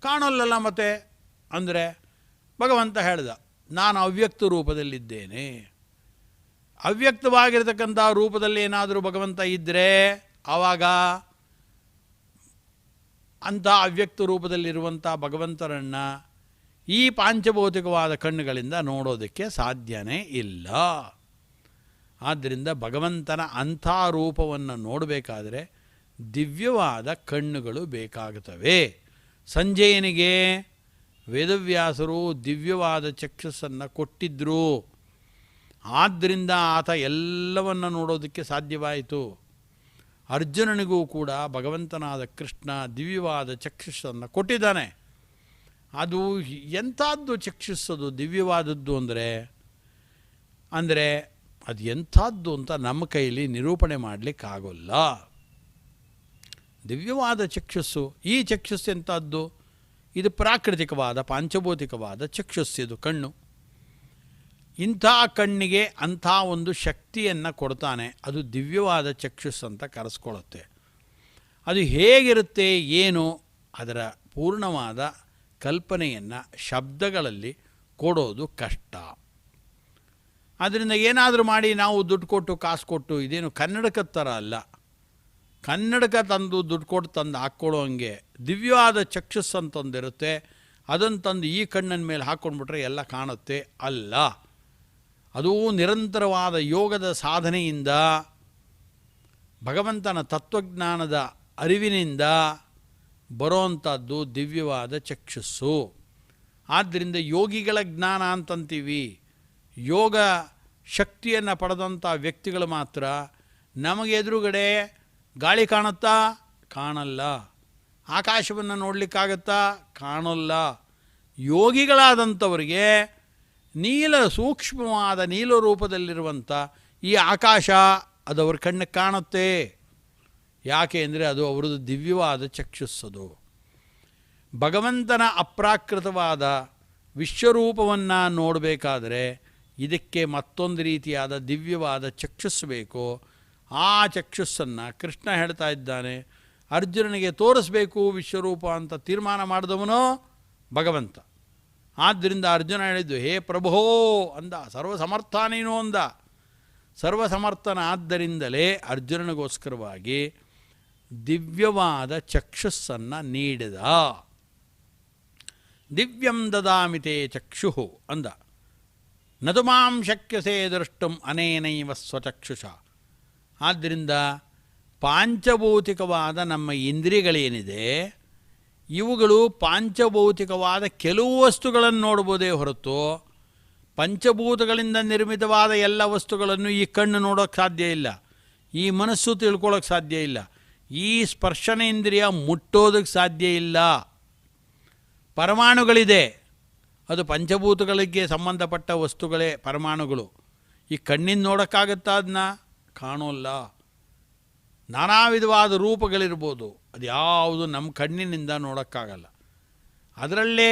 ಕಾಣೋಲ್ಲಲ್ಲ ಮತ್ತೆ ಅಂದರೆ ಭಗವಂತ ಹೇಳ್ದ, ನಾನು ಅವ್ಯಕ್ತ ರೂಪದಲ್ಲಿದ್ದೇನೆ. ಅವ್ಯಕ್ತವಾಗಿರತಕ್ಕಂಥ ರೂಪದಲ್ಲಿ ಏನಾದರೂ ಭಗವಂತ ಇದ್ದರೆ ಆವಾಗ ಅಂಥ ಅವ್ಯಕ್ತ ರೂಪದಲ್ಲಿರುವಂಥ ಭಗವಂತನನ್ನು ಈ ಪಾಂಚಭೌತಿಕವಾದ ಕಣ್ಣುಗಳಿಂದ ನೋಡೋದಕ್ಕೆ ಸಾಧ್ಯನೇ ಇಲ್ಲ. ಆದ್ದರಿಂದ ಭಗವಂತನ ಅಂಥ ರೂಪವನ್ನು ನೋಡಬೇಕಾದರೆ ದಿವ್ಯವಾದ ಕಣ್ಣುಗಳು ಬೇಕಾಗುತ್ತವೆ. ಸಂಜಯನಿಗೆ ವೇದವ್ಯಾಸರು ದಿವ್ಯವಾದ ಚಕ್ಷುಸ್ಸನ್ನು ಕೊಟ್ಟಿದ್ದರು. ಆದ್ದರಿಂದ ಆತ ಎಲ್ಲವನ್ನು ನೋಡೋದಕ್ಕೆ ಸಾಧ್ಯವಾಯಿತು. ಅರ್ಜುನನಿಗೂ ಕೂಡ ಭಗವಂತನಾದ ಕೃಷ್ಣ ದಿವ್ಯವಾದ ಚಕ್ಷುಸ್ಸನ್ನು ಕೊಟ್ಟಿದ್ದಾನೆ. ಅದು ಎಂಥದ್ದು ಚಕ್ಷುಸ್ಸದು ದಿವ್ಯವಾದದ್ದು ಅಂದರೆ ಅದು ಎಂಥದ್ದು ಅಂತ ನಮ್ಮ ಕೈಲಿ ನಿರೂಪಣೆ ಮಾಡಲಿಕ್ಕಾಗೋಲ್ಲ. ದಿವ್ಯವಾದ ಚಕ್ಷುಸ್ಸು, ಈ ಚಕ್ಷುಸ್ಸು ಎಂಥದ್ದು? ಇದು ಪ್ರಾಕೃತಿಕವಾದ ಪಾಂಚಭೌತಿಕವಾದ ಚಕ್ಷುಸ್ಸಿದು ಕಣ್ಣು. ಇಂಥ ಕಣ್ಣಿಗೆ ಅಂಥ ಒಂದು ಶಕ್ತಿಯನ್ನು ಕೊಡ್ತಾನೆ, ಅದು ದಿವ್ಯವಾದ ಚಕ್ಷುಸ್ಸು ಅಂತ ಕರೆಸ್ಕೊಳ್ಳುತ್ತೆ. ಅದು ಹೇಗಿರುತ್ತೆ ಏನು ಅದರ ಪೂರ್ಣವಾದ ಕಲ್ಪನೆಯನ್ನು ಶಬ್ದಗಳಲ್ಲಿ ಕೊಡೋದು ಕಷ್ಟ. ಆದ್ದರಿಂದ ಏನಾದರೂ ಮಾಡಿ ನಾವು ದುಡ್ಡು ಕೊಟ್ಟು ಕಾಸು ಕೊಟ್ಟು, ಇದೇನು ಕನ್ನಡಕದ ಥರ ಅಲ್ಲ, ಕನ್ನಡಕ ತಂದು ದುಡ್ಡು ಕೊಟ್ಟು ತಂದು ಹಾಕ್ಕೊಳ್ಳೋ ಹಂಗೆ ದಿವ್ಯವಾದ ಚಕ್ಷುಸ್ ಅಂತಂದಿರುತ್ತೆ, ಅದನ್ನು ತಂದು ಈ ಕಣ್ಣಿನ ಮೇಲೆ ಹಾಕ್ಕೊಂಡ್ಬಿಟ್ರೆ ಎಲ್ಲ ಕಾಣುತ್ತೆ ಅಲ್ಲ. ಅದು ನಿರಂತರವಾದ ಯೋಗದ ಸಾಧನೆಯಿಂದ, ಭಗವಂತನ ತತ್ವಜ್ಞಾನದ ಅರಿವಿನಿಂದ ಬರೋವಂಥದ್ದು ದಿವ್ಯವಾದ ಚಕ್ಷುಸ್ಸು. ಆದ್ದರಿಂದ ಯೋಗಿಗಳ ಜ್ಞಾನ ಅಂತಂತೀವಿ. ಯೋಗ ಶಕ್ತಿಯನ್ನು ಪಡೆದಂಥ ವ್ಯಕ್ತಿಗಳು ಮಾತ್ರ. ನಮಗೆ ಎದುರುಗಡೆ ಗಾಳಿ ಕಾಣುತ್ತಾ? ಕಾಣಲ್ಲ. ಆಕಾಶವನ್ನು ನೋಡಲಿಕ್ಕಾಗತ್ತಾ? ಕಾಣಲ್ಲ. ಯೋಗಿಗಳಾದಂಥವರಿಗೆ ಸೂಕ್ಷ್ಮವಾದ ನೀಲ ರೂಪದಲ್ಲಿರುವಂಥ ಈ ಆಕಾಶ ಅದವ್ರ ಕಣ್ಣಿಗೆ ಕಾಣುತ್ತೆ. ಯಾಕೆ ಅಂದರೆ ಅದು ಅವರದ್ದು ದಿವ್ಯವಾದ ಚಕ್ಷುಸ್ಸದು. ಭಗವಂತನ ಅಪ್ರಾಕೃತವಾದ ವಿಶ್ವರೂಪವನ್ನು ನೋಡಬೇಕಾದರೆ ಇದಕ್ಕೆ ಮತ್ತೊಂದು ರೀತಿಯಾದ ದಿವ್ಯವಾದ ಚಕ್ಷುಸ್ಸು ಬೇಕು. ಆ ಚಕ್ಷುಸ್ಸನ್ನು ಕೃಷ್ಣ ಹೇಳ್ತಾ ಇದ್ದಾನೆ, ಅರ್ಜುನನಿಗೆ ತೋರಿಸ್ಬೇಕು ವಿಶ್ವರೂಪ ಅಂತ ತೀರ್ಮಾನ ಮಾಡಿದವನೋ ಭಗವಂತ. ಆದ್ದರಿಂದ ಅರ್ಜುನ ಹೇಳಿದ್ದು, ಹೇ ಪ್ರಭೋ ಅಂದ, ಸರ್ವಸಮರ್ಥ ನೀನು ಅಂದ. ಸರ್ವಸಮರ್ಥನಾದ್ದರಿಂದಲೇ ಅರ್ಜುನನಿಗೋಸ್ಕರವಾಗಿ ದಿವ್ಯವಾದ ಚಕ್ಷುಸ್ಸನ್ನು ನೀಡಿದ. ದಿವ್ಯಂ ದದಾಮಿತೆ ಚಕ್ಷು ಅಂದ. ನದು ಮಾಂ ಶಕ್ಯಸೇ ದ್ರಷ್ಟುಂ ಅನೇನೈವ ಸ್ವಚಕ್ಷುಷ. ಆದ್ದರಿಂದ ಪಾಂಚಭೌತಿಕವಾದ ನಮ್ಮ ಇಂದ್ರಿಯಗಳೇನಿದೆ, ಇವುಗಳು ಪಾಂಚಭೌತಿಕವಾದ ಕೆಲವು ವಸ್ತುಗಳನ್ನು ನೋಡ್ಬೋದೇ ಹೊರತು ಪಂಚಭೂತಗಳಿಂದ ನಿರ್ಮಿತವಾದ ಎಲ್ಲ ವಸ್ತುಗಳನ್ನು ಈ ಕಣ್ಣು ನೋಡೋಕ್ಕೆ ಸಾಧ್ಯ ಇಲ್ಲ, ಈ ಮನಸ್ಸು ತಿಳ್ಕೊಳ್ಳೋಕ್ಕೆ ಸಾಧ್ಯ ಇಲ್ಲ, ಈ ಸ್ಪರ್ಶನೇಂದ್ರಿಯ ಮುಟ್ಟೋದಕ್ಕೆ ಸಾಧ್ಯ ಇಲ್ಲ. ಪರಮಾಣುಗಳಿದೆ, ಅದು ಪಂಚಭೂತಗಳಿಗೆ ಸಂಬಂಧಪಟ್ಟ ವಸ್ತುಗಳೇ ಪರಮಾಣುಗಳು. ಈ ಕಣ್ಣಿಂದ ನೋಡೋಕ್ಕಾಗತ್ತಾ? ಅದನ್ನ ಕಾಣೋಲ್ಲ. ನಾನಾ ವಿಧವಾದ ರೂಪಗಳಿರ್ಬೋದು, ಅದು ಯಾವುದು ನಮ್ಮ ಕಣ್ಣಿನಿಂದ ನೋಡೋಕ್ಕಾಗಲ್ಲ. ಅದರಲ್ಲೇ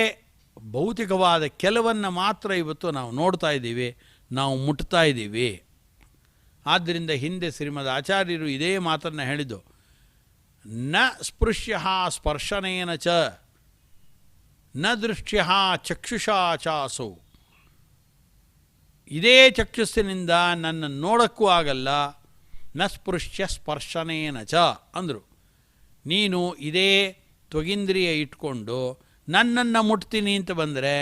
ಭೌತಿಕವಾದ ಕೆಲವನ್ನು ಮಾತ್ರ ಇವತ್ತು ನಾವು ನೋಡ್ತಾ ಇದ್ದೀವಿ, ನಾವು ಮುಟ್ತಾ ಇದ್ದೀವಿ. ಆದ್ದರಿಂದ ಹಿಂದೆ ಶ್ರೀಮದ್ ಆಚಾರ್ಯರು ಇದೇ ಮಾತನ್ನು ಹೇಳಿದ್ದು, ನ ಸ್ಪೃಶ್ಯ ಸ್ಪರ್ಶನೇನ ಚ ನ ದೃಶ್ಯ ಚಕ್ಷುಷಾ ಚಾಸೌ. ಇದೇ ಚಕ್ಷುಸ್ಸಿನಿಂದ ನನ್ನ ನೋಡೋಕ್ಕೂ ಆಗಲ್ಲ, ನ ಸ್ಪೃಶ್ಯ ಸ್ಪರ್ಶನೇನ ಚ ಅಂದರು. ನೀನು ಇದೇ ತ್ವಗಿಂದ್ರಿಯ ಇಟ್ಕೊಂಡು ನನ್ನನ್ನು ಮುಟ್ತೀನಿ ಅಂತ ಬಂದರೆ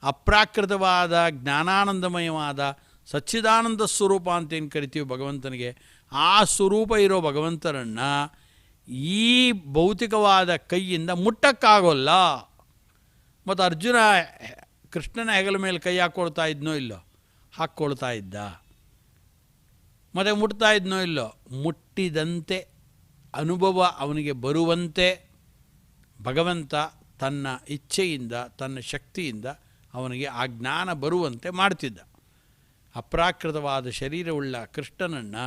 ಅಪ್ರಾಕೃತವಾದ ಜ್ಞಾನಾನಂದಮಯವಾದ ಸಚ್ಚಿದಾನಂದ ಸ್ವರೂಪ ಅಂತೇನು ಕರಿತೀವಿ ಭಗವಂತನಿಗೆ, ಆ ಸ್ವರೂಪ ಇರೋ ಭಗವಂತನನ್ನು ಈ ಭೌತಿಕವಾದ ಕೈಯಿಂದ ಮುಟ್ಟಕ್ಕಾಗೋಲ್ಲ. ಮತ್ತು ಅರ್ಜುನ ಕೃಷ್ಣನ ಹೆಗಲ ಮೇಲೆ ಕೈ ಹಾಕ್ಕೊಳ್ತಾ ಇದ್ನೋ ಇಲ್ಲೋ? ಹಾಕ್ಕೊಳ್ತಾ ಇದ್ದ. ಮತ್ತು ಮುಟ್ತಾ ಇದ್ನೋ ಇಲ್ಲೋ? ಮುಟ್ಟಿದಂತೆ ಅನುಭವ ಅವನಿಗೆ ಬರುವಂತೆ ಭಗವಂತ ತನ್ನ ಇಚ್ಛೆಯಿಂದ ತನ್ನ ಶಕ್ತಿಯಿಂದ ಅವನಿಗೆ ಆ ಜ್ಞಾನ ಬರುವಂತೆ ಮಾಡ್ತಿದ್ದ. ಅಪ್ರಾಕೃತವಾದ ಶರೀರವುಳ್ಳ ಕೃಷ್ಣನನ್ನು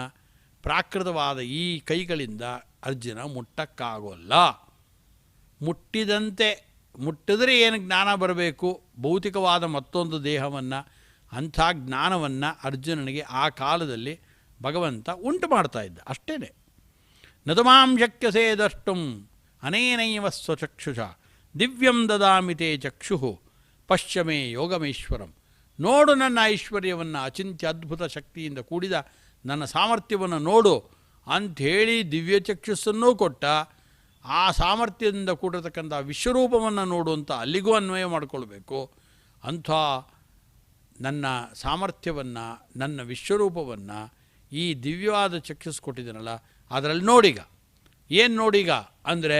ಪ್ರಾಕೃತವಾದ ಈ ಕೈಗಳಿಂದ ಅರ್ಜುನ ಮುಟ್ಟಕ್ಕಾಗೋಲ್ಲ. ಮುಟ್ಟಿದರೆ ಏನು ಜ್ಞಾನ ಬರಬೇಕು? ಭೌತಿಕವಾದ ಮತ್ತೊಂದು ದೇಹವನ್ನು, ಅಂಥ ಜ್ಞಾನವನ್ನು ಅರ್ಜುನನಿಗೆ ಆ ಕಾಲದಲ್ಲಿ ಭಗವಂತ ಉಂಟು ಮಾಡ್ತಾ ಇದ್ದ. ಅಷ್ಟೇ. ನತುಮಾಂ ಶಕ್ಯಸೇ ದ್ರಷ್ಟುಂ ಅನೇನೈವ ಸ್ವಚಕ್ಷುಷ ದಿವ್ಯಂ ದದಾಮಿತೆ ಚಕ್ಷು ಪಶ್ಯಮೇ ಯೋಗಮೇಶ್ವರಂ. ನೋಡು ನನ್ನ ಐಶ್ವರ್ಯವನ್ನು, ಅಚಿಂತ್ಯ ಅದ್ಭುತ ಶಕ್ತಿಯಿಂದ ಕೂಡಿದ ನನ್ನ ಸಾಮರ್ಥ್ಯವನ್ನು ನೋಡು ಅಂಥೇಳಿ ದಿವ್ಯ ಚಕ್ಷುಸ್ಸನ್ನೂ ಕೊಟ್ಟ. ಆ ಸಾಮರ್ಥ್ಯದಿಂದ ಕೂಡಿರತಕ್ಕಂಥ ವಿಶ್ವರೂಪವನ್ನು ನೋಡುವಂಥ ಅಲ್ಲಿಗೂ ಅನ್ವಯ ಮಾಡಿಕೊಳ್ಬೇಕು. ಅಂಥ ನನ್ನ ಸಾಮರ್ಥ್ಯವನ್ನು, ನನ್ನ ವಿಶ್ವರೂಪವನ್ನು ಈ ದಿವ್ಯವಾದ ಚಕ್ಷುಸ್ ಕೊಟ್ಟಿದ್ದೀನಲ್ಲ, ಅದರಲ್ಲಿ ನೋಡೀಗ. ಏನು ನೋಡೀಗ ಅಂದರೆ,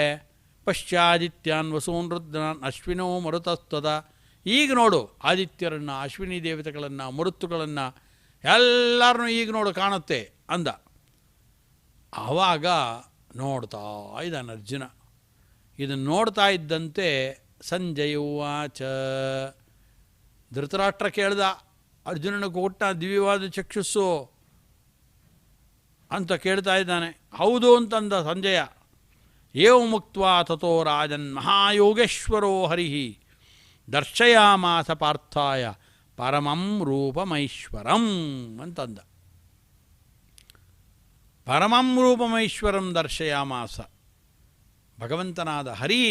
ಪಶ್ಚಾದಿತ್ಯಾನ್ ವಸೂನ್ ರುದ್ರಾನ್ ಅಶ್ವಿನೋ ಮರುತಸ್ತದ. ಈಗ ನೋಡು ಆದಿತ್ಯರನ್ನು, ಅಶ್ವಿನಿ ದೇವತೆಗಳನ್ನು, ಮರುತ್ತುಗಳನ್ನು ಎಲ್ಲರನ್ನೂ ಈಗ ನೋಡು ಕಾಣುತ್ತೆ ಅಂದ. ಆವಾಗ ನೋಡ್ತಾ ಇದ್ದಾನೆ ಅರ್ಜುನ. ಇದನ್ನು ನೋಡ್ತಾ ಇದ್ದಂತೆ ಸಂಜಯ ಉವಾಚ, ಧೃತರಾಷ್ಟ್ರ ಕೇಳ್ದ, ಅರ್ಜುನನಿಗೆ ಕೊಟ್ಟ ದಿವ್ಯವಾದ ಚಕ್ಷುಸ್ಸು ಅಂತ ಕೇಳ್ತಾ ಇದ್ದಾನೆ. ಹೌದು ಅಂತಂದ ಸಂಜಯ. ಏವ ಮುಕ್ತ್ವಾ ತಥೋ ರಾಜನ್ ಮಹಾಯೋಗೇಶ್ವರೋ ಹರಿಃ ದರ್ಶಯಾಮಾಸ ಪಾರ್ಥಾಯ ಪರಮಂ ರೂಪಮೈಶ್ವರಂ ಅಂತಂದ. ಪರಮಂ ರೂಪಮೈಶ್ವರಂ ದರ್ಶಯಾಮಾಸ. ಭಗವಂತನಾದ ಹರಿ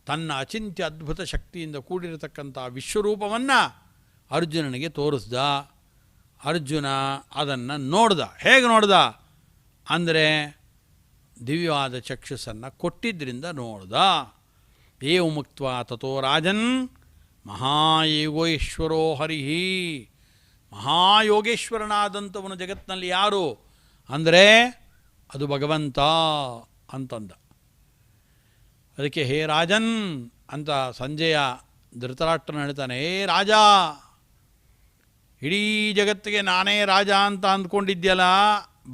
ತನ್ನ ಅಚಿಂತ್ಯ ಅದ್ಭುತ ಶಕ್ತಿಯಿಂದ ಕೂಡಿರತಕ್ಕಂಥ ವಿಶ್ವರೂಪವನ್ನು ಅರ್ಜುನನಿಗೆ ತೋರಿಸ್ದ. ಅರ್ಜುನ ಅದನ್ನು ನೋಡ್ದ. ಹೇಗೆ ನೋಡ್ದ ಅಂದರೆ ದಿವ್ಯವಾದ ಚಕ್ಷುಸ್ಸನ್ನು ಕೊಟ್ಟಿದ್ದರಿಂದ ನೋಡ್ದ. ಏವ ಮುಕ್ತ್ವಾ ತಥೋ ರಾಜನ್ ಮಹಾಯೋಗೇಶ್ವರೋ ಹರಿಹಿ. ಮಹಾಯೋಗೇಶ್ವರನಾದಂಥವನು ಜಗತ್ತಿನಲ್ಲಿ ಯಾರು ಅಂದರೆ ಅದು ಭಗವಂತ ಅಂತಂದ. ಅದಕ್ಕೆ ಹೇ ರಾಜನ್ ಅಂತ ಸಂಜಯ ಧೃತರಾಷ್ಟ್ರನ ಹೇಳ್ತಾನೆ, ಹೇ ರಾಜ, ಇಡೀ ಜಗತ್ತಿಗೆ ನಾನೇ ರಾಜ ಅಂತ ಅಂದ್ಕೊಂಡಿದ್ಯಲ್ಲ,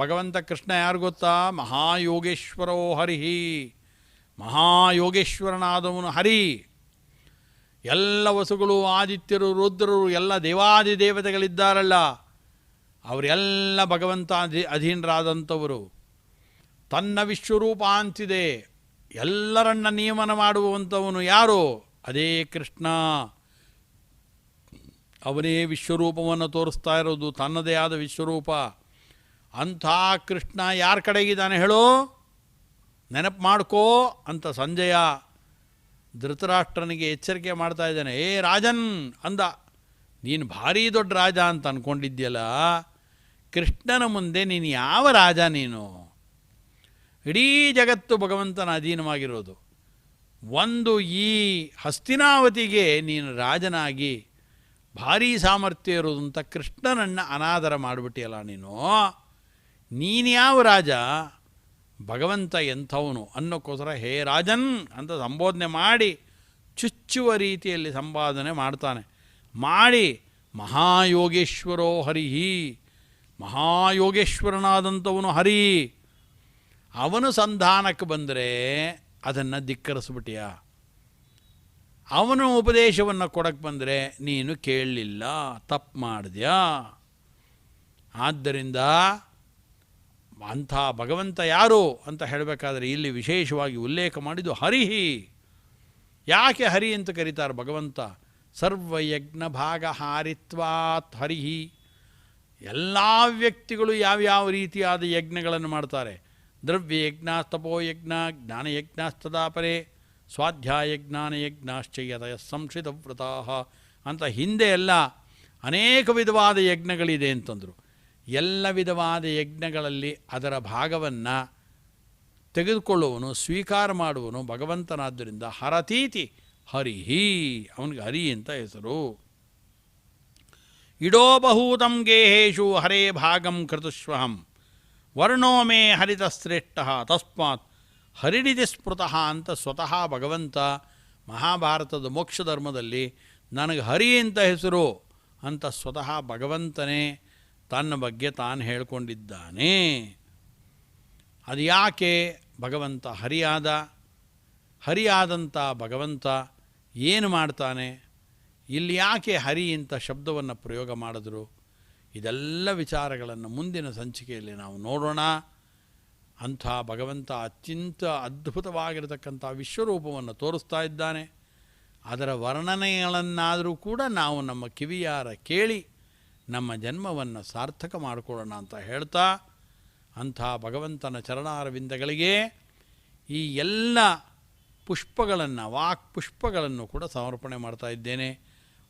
ಭಗವಂತ ಕೃಷ್ಣ ಯಾರು ಗೊತ್ತಾ? ಮಹಾಯೋಗೇಶ್ವರೋ ಹರಿಹಿ. ಮಹಾಯೋಗೇಶ್ವರನಾದವನು ಹರಿ. ಎಲ್ಲ ವಸುಗಳು, ಆದಿತ್ಯರು, ರುದ್ರರು, ಎಲ್ಲ ದೇವಾದಿ ದೇವತೆಗಳಿದ್ದಾರಲ್ಲ, ಅವರೆಲ್ಲ ಭಗವಂತ ಅಧೀನರಾದಂಥವರು. ತನ್ನ ವಿಶ್ವರೂಪ ಅಂತಿದೆ, ಎಲ್ಲರನ್ನ ನಿಯಮನ ಮಾಡುವಂಥವನು ಯಾರು? ಅದೇ ಕೃಷ್ಣ. ಅವನೇ ವಿಶ್ವರೂಪವನ್ನು ತೋರಿಸ್ತಾ ಇರೋದು, ತನ್ನದೇ ಆದ ವಿಶ್ವರೂಪ. ಅಂಥ ಕೃಷ್ಣ ಯಾರ ಕಡೆಗಿದ್ದಾನೆ ಹೇಳೋ, ನೆನಪು ಮಾಡ್ಕೋ ಅಂತ ಸಂಜಯ ಧೃತರಾಷ್ಟ್ರನಿಗೆ ಎಚ್ಚರಿಕೆ ಮಾಡ್ತಾ ಇದ್ದಾನೆ. ಏ ರಾಜನ್ ಅಂದ, ನೀನು ಭಾರೀ ದೊಡ್ಡ ರಾಜ ಅಂತ ಅಂದ್ಕೊಂಡಿದ್ಯಲ್ಲ, ಕೃಷ್ಣನ ಮುಂದೆ ನೀನು ಯಾವ ರಾಜ? ನೀನು ಇಡೀ ಜಗತ್ತು ಭಗವಂತನ ಅಧೀನವಾಗಿರೋದು. ಒಂದು ಈ ಹಸ್ತಿನಾವತಿಗೆ ನೀನು ರಾಜನಾಗಿ ಭಾರೀ ಸಾಮರ್ಥ್ಯ ಇರೋದು ಅಂತ ಕೃಷ್ಣನನ್ನು ಅನಾದರ ಮಾಡಿಬಿಟ್ಟಿಯಲ್ಲ ನೀನು ಯಾವ ರಾಜ? ಭಗವಂತ ಎಂಥವನು ಅನ್ನೋಕ್ಕೋಸ್ಕರ ಹೇ ರಾಜನ್ ಅಂತ ಸಂಬೋಧನೆ ಮಾಡಿ ಚುಚ್ಚುವ ರೀತಿಯಲ್ಲಿ ಸಂಪಾದನೆ ಮಾಡ್ತಾನೆ. ಮಾಡಿ ಮಹಾಯೋಗೇಶ್ವರೋ ಹರಿಹಿ, ಮಹಾಯೋಗೇಶ್ವರನಾದಂಥವನು ಹರಿ. ಅವನು ಸಂಧಾನಕ್ಕೆ ಬಂದರೆ ಅದನ್ನು ಧಿಕ್ಕರಿಸ್ಬಿಟ್ಟಿಯ. ಅವನು ಉಪದೇಶವನ್ನು ಕೊಡಕ್ಕೆ ಬಂದರೆ ನೀನು ಕೇಳಲಿಲ್ಲ, ತಪ್ಪು ಮಾಡಿದ್ಯಾ. ಆದ್ದರಿಂದ ಅಂಥ ಭಗವಂತ ಯಾರು ಅಂತ ಹೇಳಬೇಕಾದ್ರೆ ಇಲ್ಲಿ ವಿಶೇಷವಾಗಿ ಉಲ್ಲೇಖ ಮಾಡಿದ್ದು ಹರಿಹಿ. ಯಾಕೆ ಹರಿ ಅಂತ ಕರೀತಾರೆ ಭಗವಂತ? ಸರ್ವಯಜ್ಞ ಭಾಗಹಾರಿತ್ವಾತ್ ಹರಿಹಿ. ಎಲ್ಲ ವ್ಯಕ್ತಿಗಳು ಯಾವ್ಯಾವ ರೀತಿಯಾದ ಯಜ್ಞಗಳನ್ನು ಮಾಡ್ತಾರೆ. ದ್ರವ್ಯಯಜ್ಞ, ತಪೋಯಜ್ಞ, ಜ್ಞಾನಯಜ್ಞಸ್ತದಾಪರೆ, ಸ್ವಾಧ್ಯಾಯಜ್ಞಾನಯಜ್ಞಾಶ್ಚಯತಯ ಸಂಶ್ರಿತವ್ರತಾ ಅಂತ ಹಿಂದೆ ಎಲ್ಲ ಅನೇಕ ವಿಧವಾದ ಯಜ್ಞಗಳಿದೆ ಅಂತಂದರು. ಎಲ್ಲ ವಿಧವಾದ ಯಜ್ಞಗಳಲ್ಲಿ ಅದರ ಭಾಗವನ್ನು ತೆಗೆದುಕೊಳ್ಳುವನು, ಸ್ವೀಕಾರ ಮಾಡುವನು ಭಗವಂತನಾದ್ದರಿಂದ ಹರತೀತಿ ಹರಿಹಿ. ಅವನಿಗೆ ಹರಿ ಅಂತ ಹೆಸರು. ಇಡೋಬಹೂತಂ ಗೇಹೇಶು ಹರೇ ಭಾಗಂ ಕೃತುಷ್ವಹಂ ವರ್ಣೋ ಮೇ ಹರಿತಶ್ರೇಷ್ಠ ತಸ್ಮಾತ್ ಹರಿಡಿತಿ ಸ್ಮೃತಃ ಅಂತ ಸ್ವತಃ ಭಗವಂತ ಮಹಾಭಾರತದ ಮೋಕ್ಷ ಧರ್ಮದಲ್ಲಿ ನನಗೆ ಹರಿ ಅಂತ ಹೆಸರು ಅಂತ ಸ್ವತಃ ಭಗವಂತನೇ ತನ್ನ ಬಗ್ಗೆ ತಾನು ಹೇಳಿಕೊಂಡಿದ್ದಾನೆ. ಅದು ಯಾಕೆ ಭಗವಂತ ಹರಿಯಾದಂಥ ಭಗವಂತ ಏನು ಮಾಡ್ತಾನೆ, ಇಲ್ಲಿ ಯಾಕೆ ಹರಿ ಅಂತ ಶಬ್ದವನ್ನು ಪ್ರಯೋಗ ಮಾಡಿದ್ರು, ಇದೆಲ್ಲ ವಿಚಾರಗಳನ್ನು ಮುಂದಿನ ಸಂಚಿಕೆಯಲ್ಲಿ ನಾವು ನೋಡೋಣ. ಅಂಥ ಭಗವಂತ ಅತ್ಯಂತ ಅದ್ಭುತವಾಗಿರತಕ್ಕಂಥ ವಿಶ್ವರೂಪವನ್ನು ತೋರಿಸ್ತಾ ಇದ್ದಾನೆ. ಅದರ ವರ್ಣನೆಗಳನ್ನಾದರೂ ಕೂಡ ನಾವು ನಮ್ಮ ಕಿವಿಯಾರ ಕೇಳಿ ನಮ್ಮ ಜನ್ಮವನ್ನು ಸಾರ್ಥಕ ಮಾಡಿಕೊಳ್ಳೋಣ ಅಂತ ಹೇಳ್ತಾ, ಅಂಥ ಭಗವಂತನ ಚರಣಾರವಿಂದಗಳಿಗೆ ಈ ಎಲ್ಲ ಪುಷ್ಪಗಳನ್ನು, ವಾಕ್ಪುಷ್ಪಗಳನ್ನು ಕೂಡ ಸಮರ್ಪಣೆ ಮಾಡ್ತಾ ಇದ್ದೇನೆ.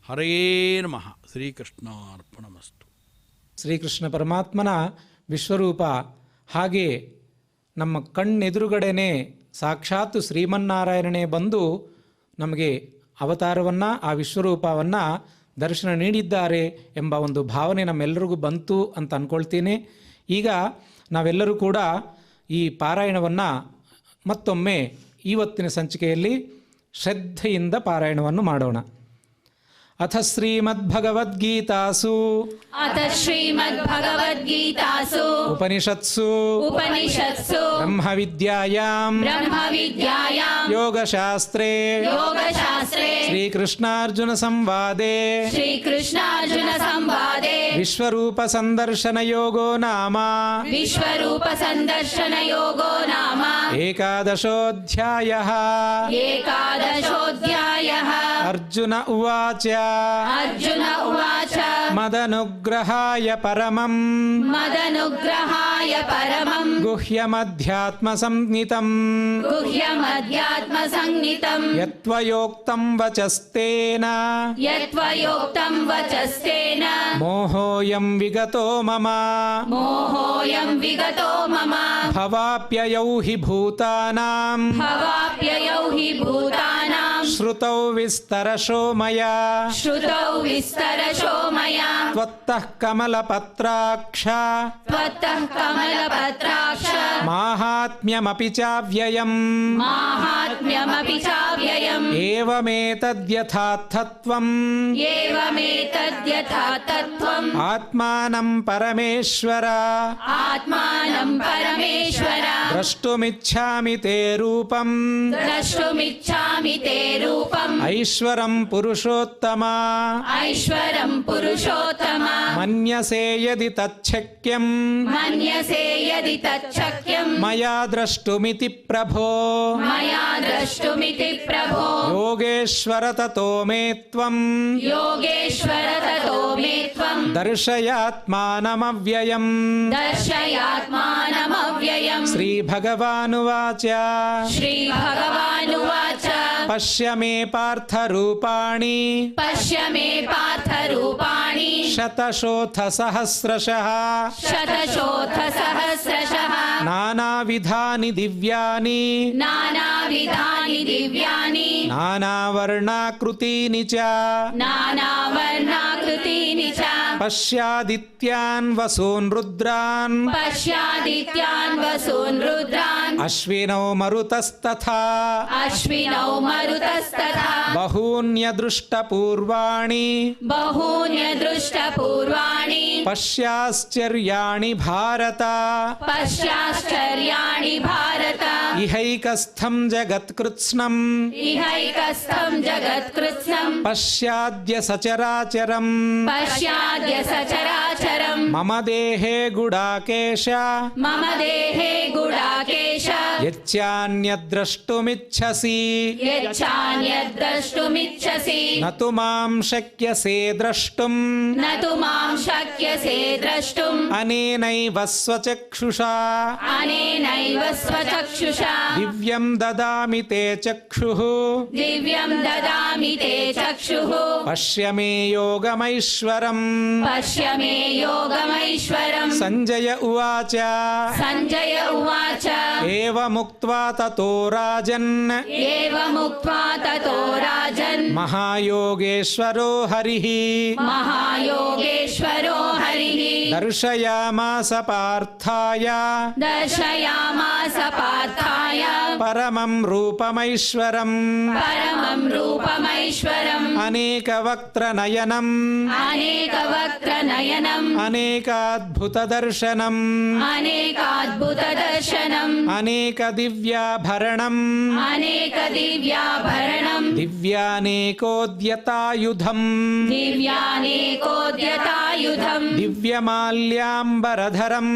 ಹರೇ ನಮಃ. ಶ್ರೀಕೃಷ್ಣಾರ್ಪಣಮಸ್ತು. ಶ್ರೀಕೃಷ್ಣ ಪರಮಾತ್ಮನ ವಿಶ್ವರೂಪ ಹಾಗೆ ನಮ್ಮ ಕಣ್ಣೆದುರುಗಡೆನೇ ಸಾಕ್ಷಾತ್ ಶ್ರೀಮನ್ನಾರಾಯಣನೇ ಬಂದು ನಮಗೆ ಅವತಾರವನ್ನು, ಆ ವಿಶ್ವರೂಪವನ್ನು ದರ್ಶನ ನೀಡಿದ್ದಾರೆ ಎಂಬ ಒಂದು ಭಾವನೆ ನಮ್ಮೆಲ್ಲರಿಗೂ ಬಂತು ಅಂತ ಅಂದ್ಕೊಳ್ತೀನಿ. ಈಗ ನಾವೆಲ್ಲರೂ ಕೂಡ ಈ ಪಾರಾಯಣವನ್ನು ಮತ್ತೊಮ್ಮೆ ಇವತ್ತಿನ ಸಂಚಿಕೆಯಲ್ಲಿ ಶ್ರದ್ಧೆಯಿಂದ ಪಾರಾಯಣವನ್ನು ಮಾಡೋಣ. ಅಥ ಶ್ರೀಮದ್ಭಗವದ್ಗೀತಾಸು ಉಪನಿಷತ್ಸು ಬ್ರಹ್ಮವಿದ್ಯಾಯಾಂ ಯೋಗಶಾಸ್ತ್ರೇ ಶ್ರೀಕೃಷ್ಣಾರ್ಜುನ ಸಂವಾದೇ ವಿಶ್ವರೂಪ ಸಂದರ್ಶನ ಯೋಗೋ ನಾಮ ಏಕಾದಶೋऽಧ್ಯಾಯಃ. ಅರ್ಜುನ ಉವಾಚ ಅರ್ಜುನ ಉವಾಚ ಮದನುಗ್ರಹಾಯ ಪರಮಂ ಮದನುಗ್ರಹಾಯ ಪರಮಂ ಗುಹ್ಯಮಧ್ಯಾತ್ಮ ಸಂಜ್ಞಿತಂ ಗುಹ್ಯಮಧ್ಯಾತ್ಮ ಸಂಜ್ಞಿತಂ ಯತ್ವಯೋಕ್ತಂ ವಚಸ್ತೇನ ಯತ್ವಯೋಕ್ತಂ ವಚಸ್ತೇನ ಮೋಹೋಯಂ ವಿಗತೋ ಮಮ ಮೋಹೋಯಂ ವಿಗತೋ ಮಮ ಭವಾಪ್ಯಯೌ ಹಿ ಭೂತಾನಾಂ ಭವಾಪ್ಯಯೌ ಹಿ ಭೂತಾನಾಂ ಶ್ರುತೌ ವಿಸ್ತರಶೋ ಮಯಾ ಶ್ರುತೌ ವಿಸ್ತರಶೋ ಮಯಾ ತ್ವತ್ತಃ ಕಮಲಪತ್ರಾಕ್ಷ ತ್ವತ್ತಃ ಕಮಲಪತ್ರಾಕ್ಷ ಮಾಹಾತ್ಮ್ಯಮಪಿ ಚಾವ್ಯಯಂ ಮಾಹಾತ್ಮ್ಯಮಪಿ ಚಾವ್ಯಯಂ ಏವಮೇತದ್ಯಥಾರ್ಥತ್ವಂ ಏವಮೇತದ್ಯಥಾ ತತ್ವಂ ಆತ್ಮಾನಂ ಪರಮೇಶ್ವರ ಆತ್ಮಾನಂ ಪರಮೇಶ್ವರ ದ್ರಷ್ಟುಮಿಚ್ಛಾಮಿ ತೇ ರೂಪಂ ದ್ರಷ್ಟುಮಿಚ್ಛಾಮಿ ತೇ ರೂಪಂ ಐಶ್ವರಂ ಪುರುಷೋತ್ತಮ ಐಶ್ವರಂ ಪುರುಷೋತ್ತಮ ಮನ್ಯಸೇ ಯದಿ ತಚ್ಛಕ್ಯಂ ಮನ್ಯಸೇ ಯದಿ ತಚ್ಛಕ್ಯಂ ಮಯಾ ದ್ರಷ್ಟುಮಿತಿ ಪ್ರಭೋ ಮಯಾ ದ್ರಷ್ಟುಮಿತಿ ಪ್ರಭೋ ಯೋಗೇಶ್ವರ ತತೋ ಮೇ ತ್ವಂ ಯೋಗೇಶ್ವರ ತತೋ ಮೇ ತ್ವಂ ದರ್ಶಯಾತ್ಮಾನಮವ್ಯಯಂ ದರ್ಶಯಾತ್ಮಾನಮವ್ಯಯಂ ಶ್ರೀಭಗವಾನುವಾಚ ಶ್ರೀಭಗವಾನುವಾಚ ಪಶ್ಯ ಮೇ ಪಾರ್ಥರೂಪಾಣಿ ಪಶ್ಯ ಮೇ ಪಾರ್ಥರೂಪಾಣಿ ಶತಶೋಥ ಸಹಸ್ರಶಃ ಶತಶೋಥ ಸಹಸ್ರಶಃ ನಾನಾವಿಧಾನಿ ದಿವ್ಯಾನಿ ನಾನಾವಿಧಾನಿ ದಿವ್ಯಾನಿ ನಾನಾವರ್ಣಾಕೃತೀನಿ ಚ ನಾನಾವರ್ಣಾಕೃತೀನಿ ಚ ಪಶ್ಯಾದಿತ್ಯಾನ್ ವಸೂನ್ ರುದ್ರಾನ್ ಪಶ್ಯಾದಿತ್ಯಾನ್ ವಸೂನ್ ರುದ್ರಾನ್ ಅಶ್ವಿನೌ ಮರುತಸ್ತಥಾ ಅಶ್ವಿನೌ ಮರುತಸ್ತಥಾ ಬಹೂನ್ಯದೃಷ್ಟಪೂರ್ವಾಣಿ ಬಹೂನ್ಯದೃಷ್ಟಪೂರ್ವಾಣಿ ಪಶ್ಯಾಶ್ಚರ್ಯಾಣಿ ಭಾರತ ಪಶ್ಯಾಶ್ಚರ್ಯಾಣಿ ಭಾರತ ಇಹೈಕಸ್ಥಂ ಜಗತ್ಕೃತ್ಸ್ನಂ ಇಹೈಕಸ್ಥಂ ಜಗತ್ಕೃತ್ಸ್ನಂ ಪಶ್ಯಾದ್ಯ ಸಚರಾಚರಂ ಪಶ್ಯಾದ್ಯ ಸಚರಾಚರಂ ಮಮ ದೇಹೇ ಗುಡಾಕೇಶ ಮಮ ದೇಹೇ ಗುಡಾಕೇಶ ಯಚ್ಚಾನ್ಯದ್ರಷ್ಟುಮಿಚ್ಛಸಿ ಯಚ್ಚಾನ್ಯದ್ರಷ್ಟುಮಿಚ್ಛಸಿ ನ ತು ಮಾಂ ಶಕ್ಯಸೇ ದ್ರಷ್ಟುಂ ನ ತು ಮಾಂ ಶಕ್ಯಸೇ ದ್ರಷ್ಟುಂ ಅನೇನೈವ ಸ್ವಚಕ್ಷುಷಾ ಅನೇನೈವ ಸ್ವಚಕ್ಷುಷಾ ದಿವ್ಯಂ ದದಾಮಿ ತೇ ಚಕ್ಷುಃ ದಿವ್ಯಂ ದದಾಮಿ ತೇ ಚಕ್ಷುಃ ಪಶ್ಯ ಮೇ ಯೋಗಮೈಶ್ವರಂ ಪಶ್ಯ ಮೇ ಯೋಗಮೈಶ್ವರಂ ಸಂಜಯ ಉವಾಚ ಸಂಜಯ ಉವಾಚ ಏವಮುಕ್ತ್ವಾ ತತೋ ರಾಜನ್ ಏವಮುಕ್ತ್ವಾ ತತೋ ರಾಜನ್ ಮಹಾಯೋಗೇಶ್ವರೋ ಹರಿಃ ಮಹಾಯೋಗೇಶ್ವರೋ ಹರಿಃ ದರ್ಶಯಾಮಾಸ ಪಾರ್ಥಾಯ ದರ್ಶಯಾಮಾಸ ಪಾರ್ಥಾಯ ಪರಮಂ ರೂಪಮೈಶ್ವರಂ ಪರಮಂ ರೂಪಮೈಶ್ವರಂ ಅನೇಕವಕ್ತ್ರನಯನಂ ಅನೇಕವಕ್ತ್ರನಯನಂ ಅನೇಕಾದ್ಭುತದರ್ಶನಂ ಅನೇಕಾದ್ಭುತದರ್ಶನಂ ಅನೇಕದಿವ್ಯಾಭರಣಂ ಅನೇಕದಿವ್ಯಾಭರಣಂ ದಿವ್ಯಾನೇಕೋದ್ಯತಾಯುಧಂ ದಿವ್ಯಾನೇಕೋದ್ಯತಾಯುಧಂ ದಿವ್ಯಮಾಲ್ಯಾಂಬರಧರಂ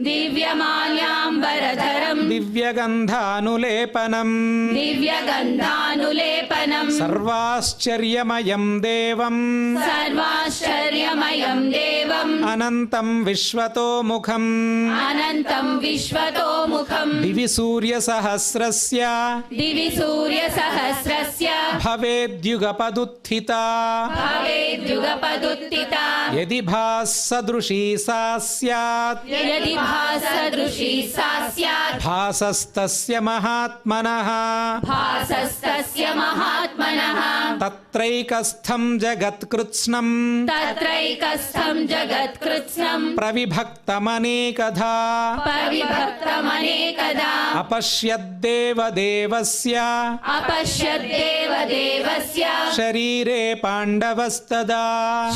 ದಿವ್ಯಮಾಲ್ಯಾಂಬರಧರಂ ದಿವ್ಯಗಂಧಾನುಲೇಪನಂ ದಿವ್ಯಗಂಧಾನುಲೇಪನಂ ಸರ್ವಾಶ್ಚರ್ಯಮಯಂ ದೇವಂ ಸರ್ವಾಶ್ಚರ್ಯಮಯಂ ದೇವಂ ಅನಂತಂ ವಿಶ್ವತೋಮುಖಂ ಅನಂತಂ ವಿಶ್ವತೋಮುಖಂ ದಿವಿ ಸೂರ್ಯಸಹಸ್ರಸ್ಯ ದಿವಿ ಸೂರ್ಯಸಹಸ್ರಸ್ಯ ಭವೇದ್ಯುಗಪದುತ್ಥಿತಾ ಭವೇದ್ಯುಗಪದುತ್ಥಿತಾ ಯದಿ ಭಾಸದೃಶೀ ಸಾ ಸ್ಯಾತ್ ಯದಿ ಭಾಸದೃಶೀ ಸಾ ಸ್ಯಾತ್ ಭಾಸಸ್ತಸ್ಯ ಮಹಾತ್ಮನಃ ಭಾಸಸ್ತಸ್ಯ ಮಹಾತ್ಮನಃ ತತ್ರೈಕಸ್ಥಂ ಜಗತ್ಕೃತ್ಸ್ನಂ ತತ್ರೈಕಸ್ಥಂ ಜಗತ್ಕೃತ್ಸ್ನಂ ಪ್ರವಿಭಕ್ತಮನೇಕಧಾ ಪರಿಭಕ್ತಮನೇಕದಾ ಅಪಶ್ಯದ್ದೇವ ದೇವಸ್ಯ ಅಪಶ್ಯದ್ದೇವ ದೇವಸ್ಯ ಶರೀರೆ ಪಾಂಡವಸ್ತದಾ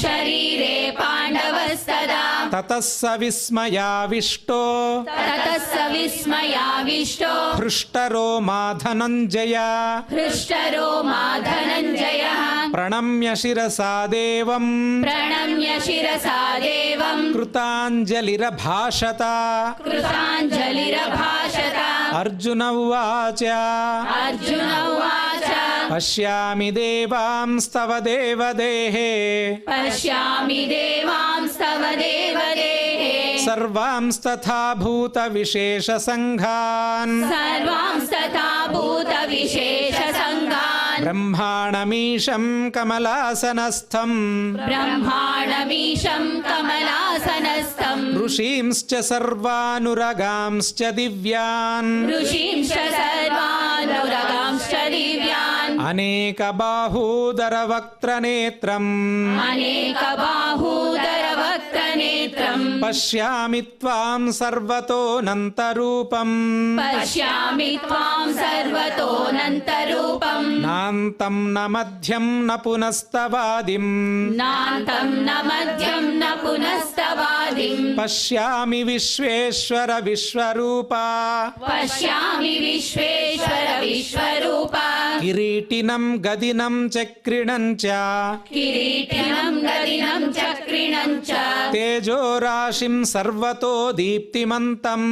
ಶರೀರೆ ಪಾಂಡವಸ್ತದಾ ತತಃ ಸ ವಿಸ್ಮಯಾವಿಷ್ಟೋ ತತಃ ಸ ವಿಸ್ಮಯಾವಿಷ್ಟೋ ಹೃಷ್ಟರೋ ಮಾಧನಂಜಯ ಹೃಷ್ಟರೋ ಮಾಧನಂಜಯಃ ಪ್ರಣಮ್ಯ ಶಿರಸಾ ದೇವಂ ಪ್ರಣಮ್ಯ ಶಿರಸಾ ದೇವಂ ಕೃತಾಂಜಲಿರಭಾಷತ ಕೃತಾಂಜಲಿರಭಾಷತ ಅರ್ಜುನ ಉವಾಚ ಅರ್ಜುನ ಉವಾಚ पश्यामि देवांस्तव देवदेहे पश्यामि देवांस्तव देवदेहे सर्वांस्तथा भूतविशेषसङ्घान् सर्वांस्तथा भूतविशेषसङ्घान् ब्रह्माणमीशं कमलासनस्थं ब्रह्माणमीशं कमलासनस्थं ऋषींश्च सर्वानुरगांश्च दिव्यान् ऋषींश्च सर्वानुरगांश्च दिव्यान् अनेकबाहूदरवक्त्रनेत्रम् अनेकबाहूदरवक्त्रनेत्रम् पश्यामि त्वां सर्वतोऽनन्तरूपम् पश्यामि त्वां सर्वतोऽनन्तरूपम् नान्तं न मध्यं न पुनस्तवादिम् नान्तं न मध्यं न पुनस्तवादिम् पश्यामि विश्वेश्वर विश्वरूपा पश्यामि विश्वेश्वर विश्वरूपा किरीटिनं गदिनं चक्रिणं च किरीटिनं गदिनं चक्रिणं च तेजोराशिं सर्वतो दीप्तिमन्तम्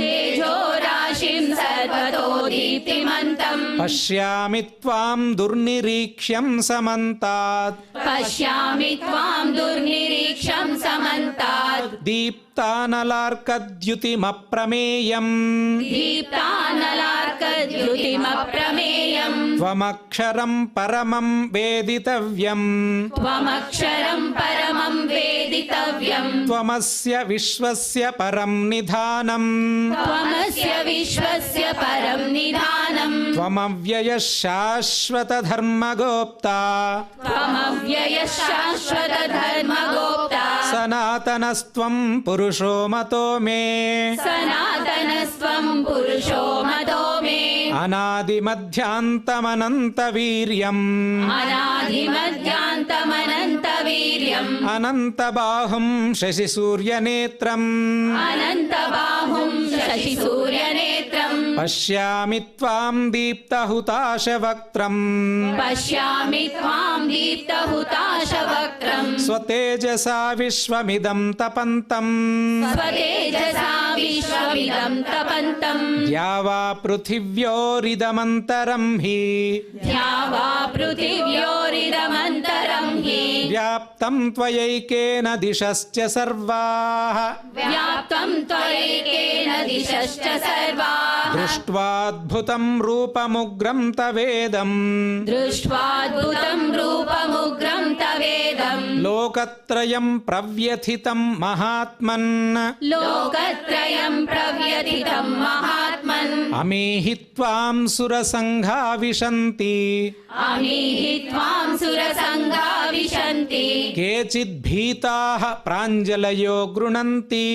तेजोराशिं सर्वतो दीप्तिमन्तम् पश्यामि त्वां दुर्निरीक्ष्यं समन्तात् पश्यामि त्वां दुर्निरीक्षं समन्तात् दीप्तानलार्कद्युतिमप्रमेयम् दीप्तानलार्कद्युतिमप्रमेयम् त्वमक्षरं परमं वेदितव्यम् त्वमक्षरं परमं वेदितव्यम् त्वमस्य विश्वस्य परं निधानम् त्वमस्य विश्वस्य परं निधानम् त्वमव्ययः शाश्वतधर्मगोप्ता त्वमव्ययः शाश्वतधर्मगोप्ता सनातनस्त्वं पुरुषो मतो मे सनातनस्त्वं पुरुषो मतो मे अनादिमध्यान्तमनन्तवीर्यम् अनादिमध्यान्तमनन्तवीर्यम् अनन्तबाहुं शशिसूर्यनेत्रम् अनन्तबाहुं शशिसूर्यनेत्रम् पश्यामि त्वां दीप्तहुताशवक्त्रम् पश्यामि त्वां दीप्तहुताशवक्त्रम् स्वतेजसा विश्वमिदं तपन्तम् स्वतेजसा विश्वमिदं तपन्तम् या वा पृथिव्योरिदमन्तरं हि द्यावा पृथिव्योरिदमन्तरं हि व्याप्तं त्वयैकेन दिशश्च सर्वाः व्याप्तं त्वयैकेन दिशश्च सर्वाः दृष्ट्वाद्भुतं रूपमुग्रं तवेदम् दृष्ट्वाद्भुतं रूपमुग्रं तवेदम् लोकत्रयं प्रव्यथितं महात्मन् लोकत्रयं प्रव्यथितं महात्मन् अमीहि त्वां सुरसङ्घा विशन्ति अमीहि त्वां सुरसङ्घा विशन्ति केचिद्भीताः प्राञ्जलयो गृह्णन्ति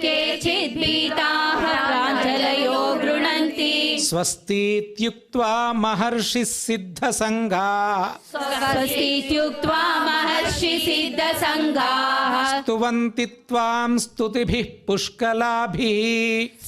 केचित् भीताः प्राञ्जलयो गृह्णन्ति स्वस्तीत्युक्त्वा महर्षिः सिद्धसङ्घाः स्वस्तीत्युक्त्वा महर्षि सिद्धसङ्घाः स्तुवन्ति त्वां स्तुतिभिः पुष्कलाभिः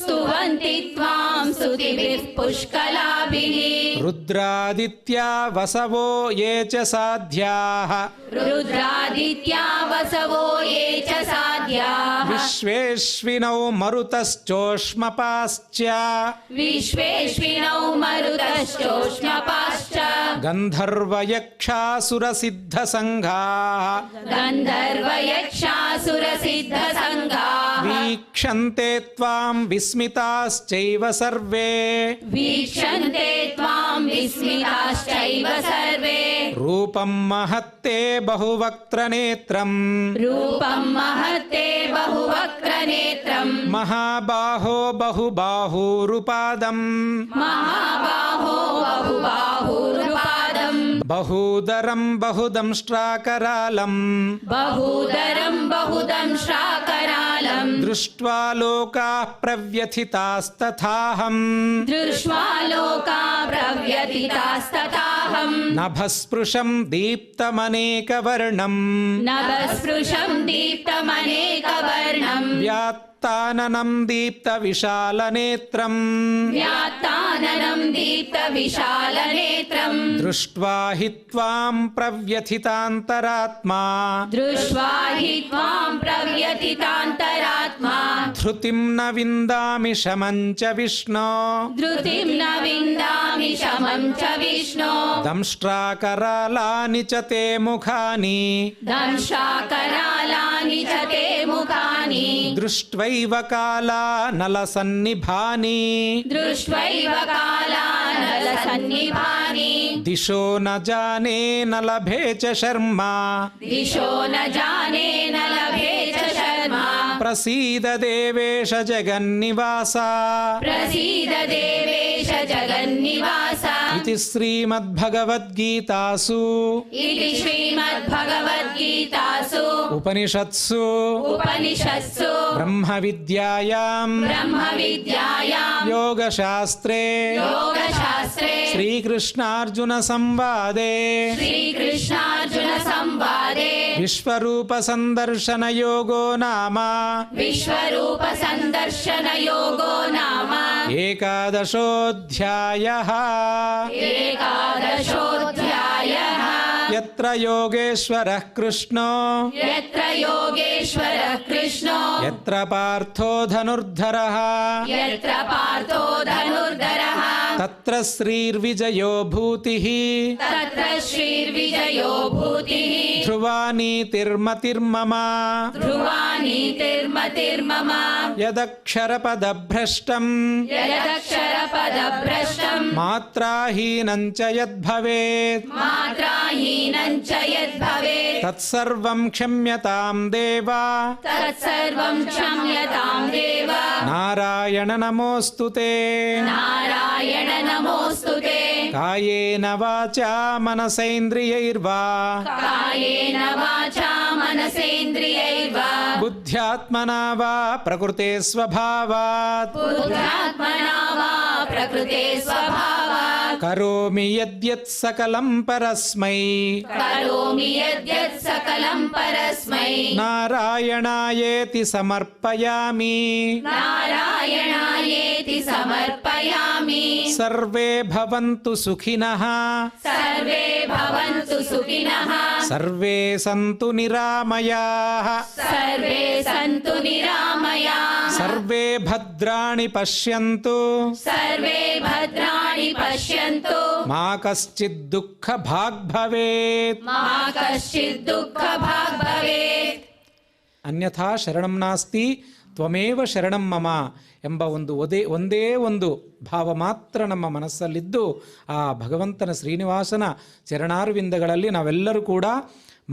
स्तुवन्ति त्वां स्तुतिभिः पुष्कलाभिः रुद्रादित्या वसवो ये च साध्याः रुद्रादित्या वसवो ये च साध्याः विश्वेश्विनौ मरुतश्चोष्मपाश्च विश्वेश्विनौ मरुतश्चोष्मपाश्च गन्धर्वयक्षासुरसिद्धसङ्घाः गन्धर्वयक्षासुरसिद्धसङ्घाः वीक्षन्ते त्वां विस्मिताश्चैव सर्वे वीक्षन्ते त्वां विस्मिताश्चैव सर्वे रूपं महत्ते बहुवक्त्रनेत्रम् रूपं महत्ते बहुवक्त्रनेत्रम् महाबाहो बहुबाहूरुपादम् महाबाहो बहुबाहुरुपादम् बहूदरं बहुदंष्ट्राकरालम् बहूदरं बहुदंष्ट्राकरालम् दृष्ट्वा लोकाः प्रव्यथितास्तथाहम् दृष्ट्वा लोका प्रव्यथितास्तथाहम् नभस्पृशं दीप्तमनेकवर्णम् नभस्पृशं दीप्तमनेकवर्णम् व्यात्तानलार्कद्युतिमप्रमेयम् व्यात्ताननं दीप्तविशालनेत्रं व्यात्ताननं दीप्तविशालनेत्रं दृष्ट्वा हि त्वां प्रव्यथितान्तरात्मा दृष्ट्वा हि त्वां प्रव्यथितान्तरात्मा धृतिं न विन्दामि शमं च विष्णो धृतिं न विन्दामि शमं च विष्णो दंष्ट्राकरालानि च ते मुखानि दंशाकरालानि च ते मुखानि दृष्ट्वैव कालानलसन्निभानि दृष्ट्वैव कालानलसन्निभानि दिशो न जाने न लभे च शर्मा दिशो न जाने न लभे च शर्मा प्रसीद देवेश जगन्निवासा प्रसीद देवेश जगन्निवास इति श्रीमद्भगवद्गीतासु इति श्रीमद्भगवद्गीतासु उपनिषत्सु उपनिषत्सु ब्रह्मविद्यायां ब्रह्मविद्यायां योगशास्त्रे योगशास्त्रे श्रीकृष्णार्जुनसंवादे श्रीकृष्णार्जुनसंवादे विश्वरूपसन्दर्शनयोगो नाम विश्वरूपसन्दर्शनयोगो नाम एकादशोऽध्यायः। एकादशोऽध्यायः। यत्र योगेश्वरः कृष्णो यत्र योगेश्वरः कृष्णो यत्र पार्थो धनुर्धरः यत्र पार्थो धनुर्धरः तत्र श्रीर्विजयो भूतिः तत्र श्रीर्विजयो भूतिः ध्रुवा नीतिर्मतिर्मम ध्रुवा नीतिर्मतिर्मम यदक्षरपदभ्रष्टं यदक्षरपदभ्रष्टं मात्राहीनं च यद्भवेत् मात्राहीनं च यद्भवेत् तत्सर्वं क्षम्यतां देव तत्सर्वं क्षम्यतां देव नारायण नमोऽस्तु ते नारायण नमोऽस्तु ते कायेन वाचा मनसेन्द्रियैर्वा कायेन वाचा मनसेन्द्रियैर्वा बुद्ध्यात्मना वा प्रकृते स्वभावात् बुद्ध्यात्मना वा प्रकृते स्वभावात् करोमि यद्यत् सकलं परस्मै करोमि यद्यत् सकलं परस्मै नारायणायेति समर्पयामि नारायणायेति समर्पयामि सर्वे भवन्तु सुखिनः सर्वे भवन्तु सुखिनः सर्वे सन्तु निरामयाः सर्वे सन्तु निरामयाः सर्वे भद्राणि पश्यन्तु सर्वे भद्राणि पश्यन्तु मा कश्चित् दुःखभाग् भवेत् मा कश्चित् दुःखभाग् भवेत् ಅನ್ಯಥಾ ಶರಣಂ ನಾಸ್ತಿ ತ್ವಮೇವ ಶರಣಂ ಮಮ ಎಂಬ ಒಂದೇ ಒಂದು ಭಾವ ಮಾತ್ರ ನಮ್ಮ ಮನಸ್ಸಲ್ಲಿದ್ದು ಆ ಭಗವಂತನ ಶ್ರೀನಿವಾಸನ ಚರಣಾರವಿಂದಗಳಲ್ಲಿ ನಾವೆಲ್ಲರೂ ಕೂಡ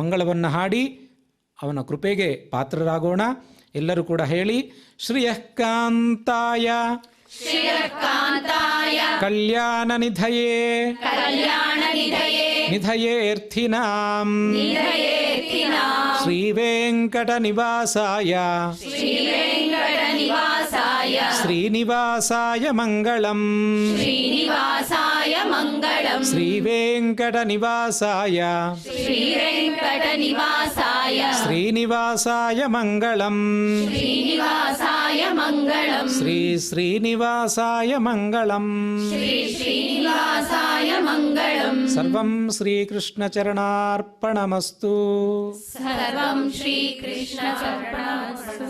ಮಂಗಳವನ್ನು ಹಾಡಿ ಅವನ ಕೃಪೆಗೆ ಪಾತ್ರರಾಗೋಣ. ಎಲ್ಲರೂ ಕೂಡ ಹೇಳಿ ಶ್ರಿಯಃ ಕಾಂತಾಯ ಶ್ರೀಯಕಾಂತಾಯ ಕಲ್ಯಾಣನಿಧಯೇ ಕಲ್ಯಾಣನಿಧಯೇ ನಿಧಯೇರ್ಥಿನಾಂ ನಿಧಯೇರ್ಥಿನಾಂ ಶ್ರೀವೆಂಕಟನಿವಾಸಾಯ ಶ್ರೀವೆಂಕಟನಿವಾಸಾಯ ಶ್ರೀನಿವಾಸಾಯ ಮಂಗಳಂ ಶ್ರೀನಿವಾಸಾಯ ಮಂಗಳಂ ಶ್ರೀವೆಂಕಟನಿವಾಸಾಯ ಶ್ರೀವೆಂಕಟನಿವಾಸಾಯ ಶ್ರೀನಿವಾಸಾಯ ಮಂಗಳಂ ಶ್ರೀನಿವಾಸಾಯ ಮಂಗಳಂ ಶ್ರೀ ಶ್ರೀನಿವಾಸಾಯ ಮಂಗಳಂ ಶ್ರೀ ಶ್ರೀನಿವಾಸಾಯ ಮಂಗಳಂ ಸರ್ವಂ ಶ್ರೀಕೃಷ್ಣಚರಣಾರ್ಪಣಮಸ್ತು. ಸರ್ವಂ ಶ್ರೀಕೃಷ್ಣಚರಣಮಸ್ತು.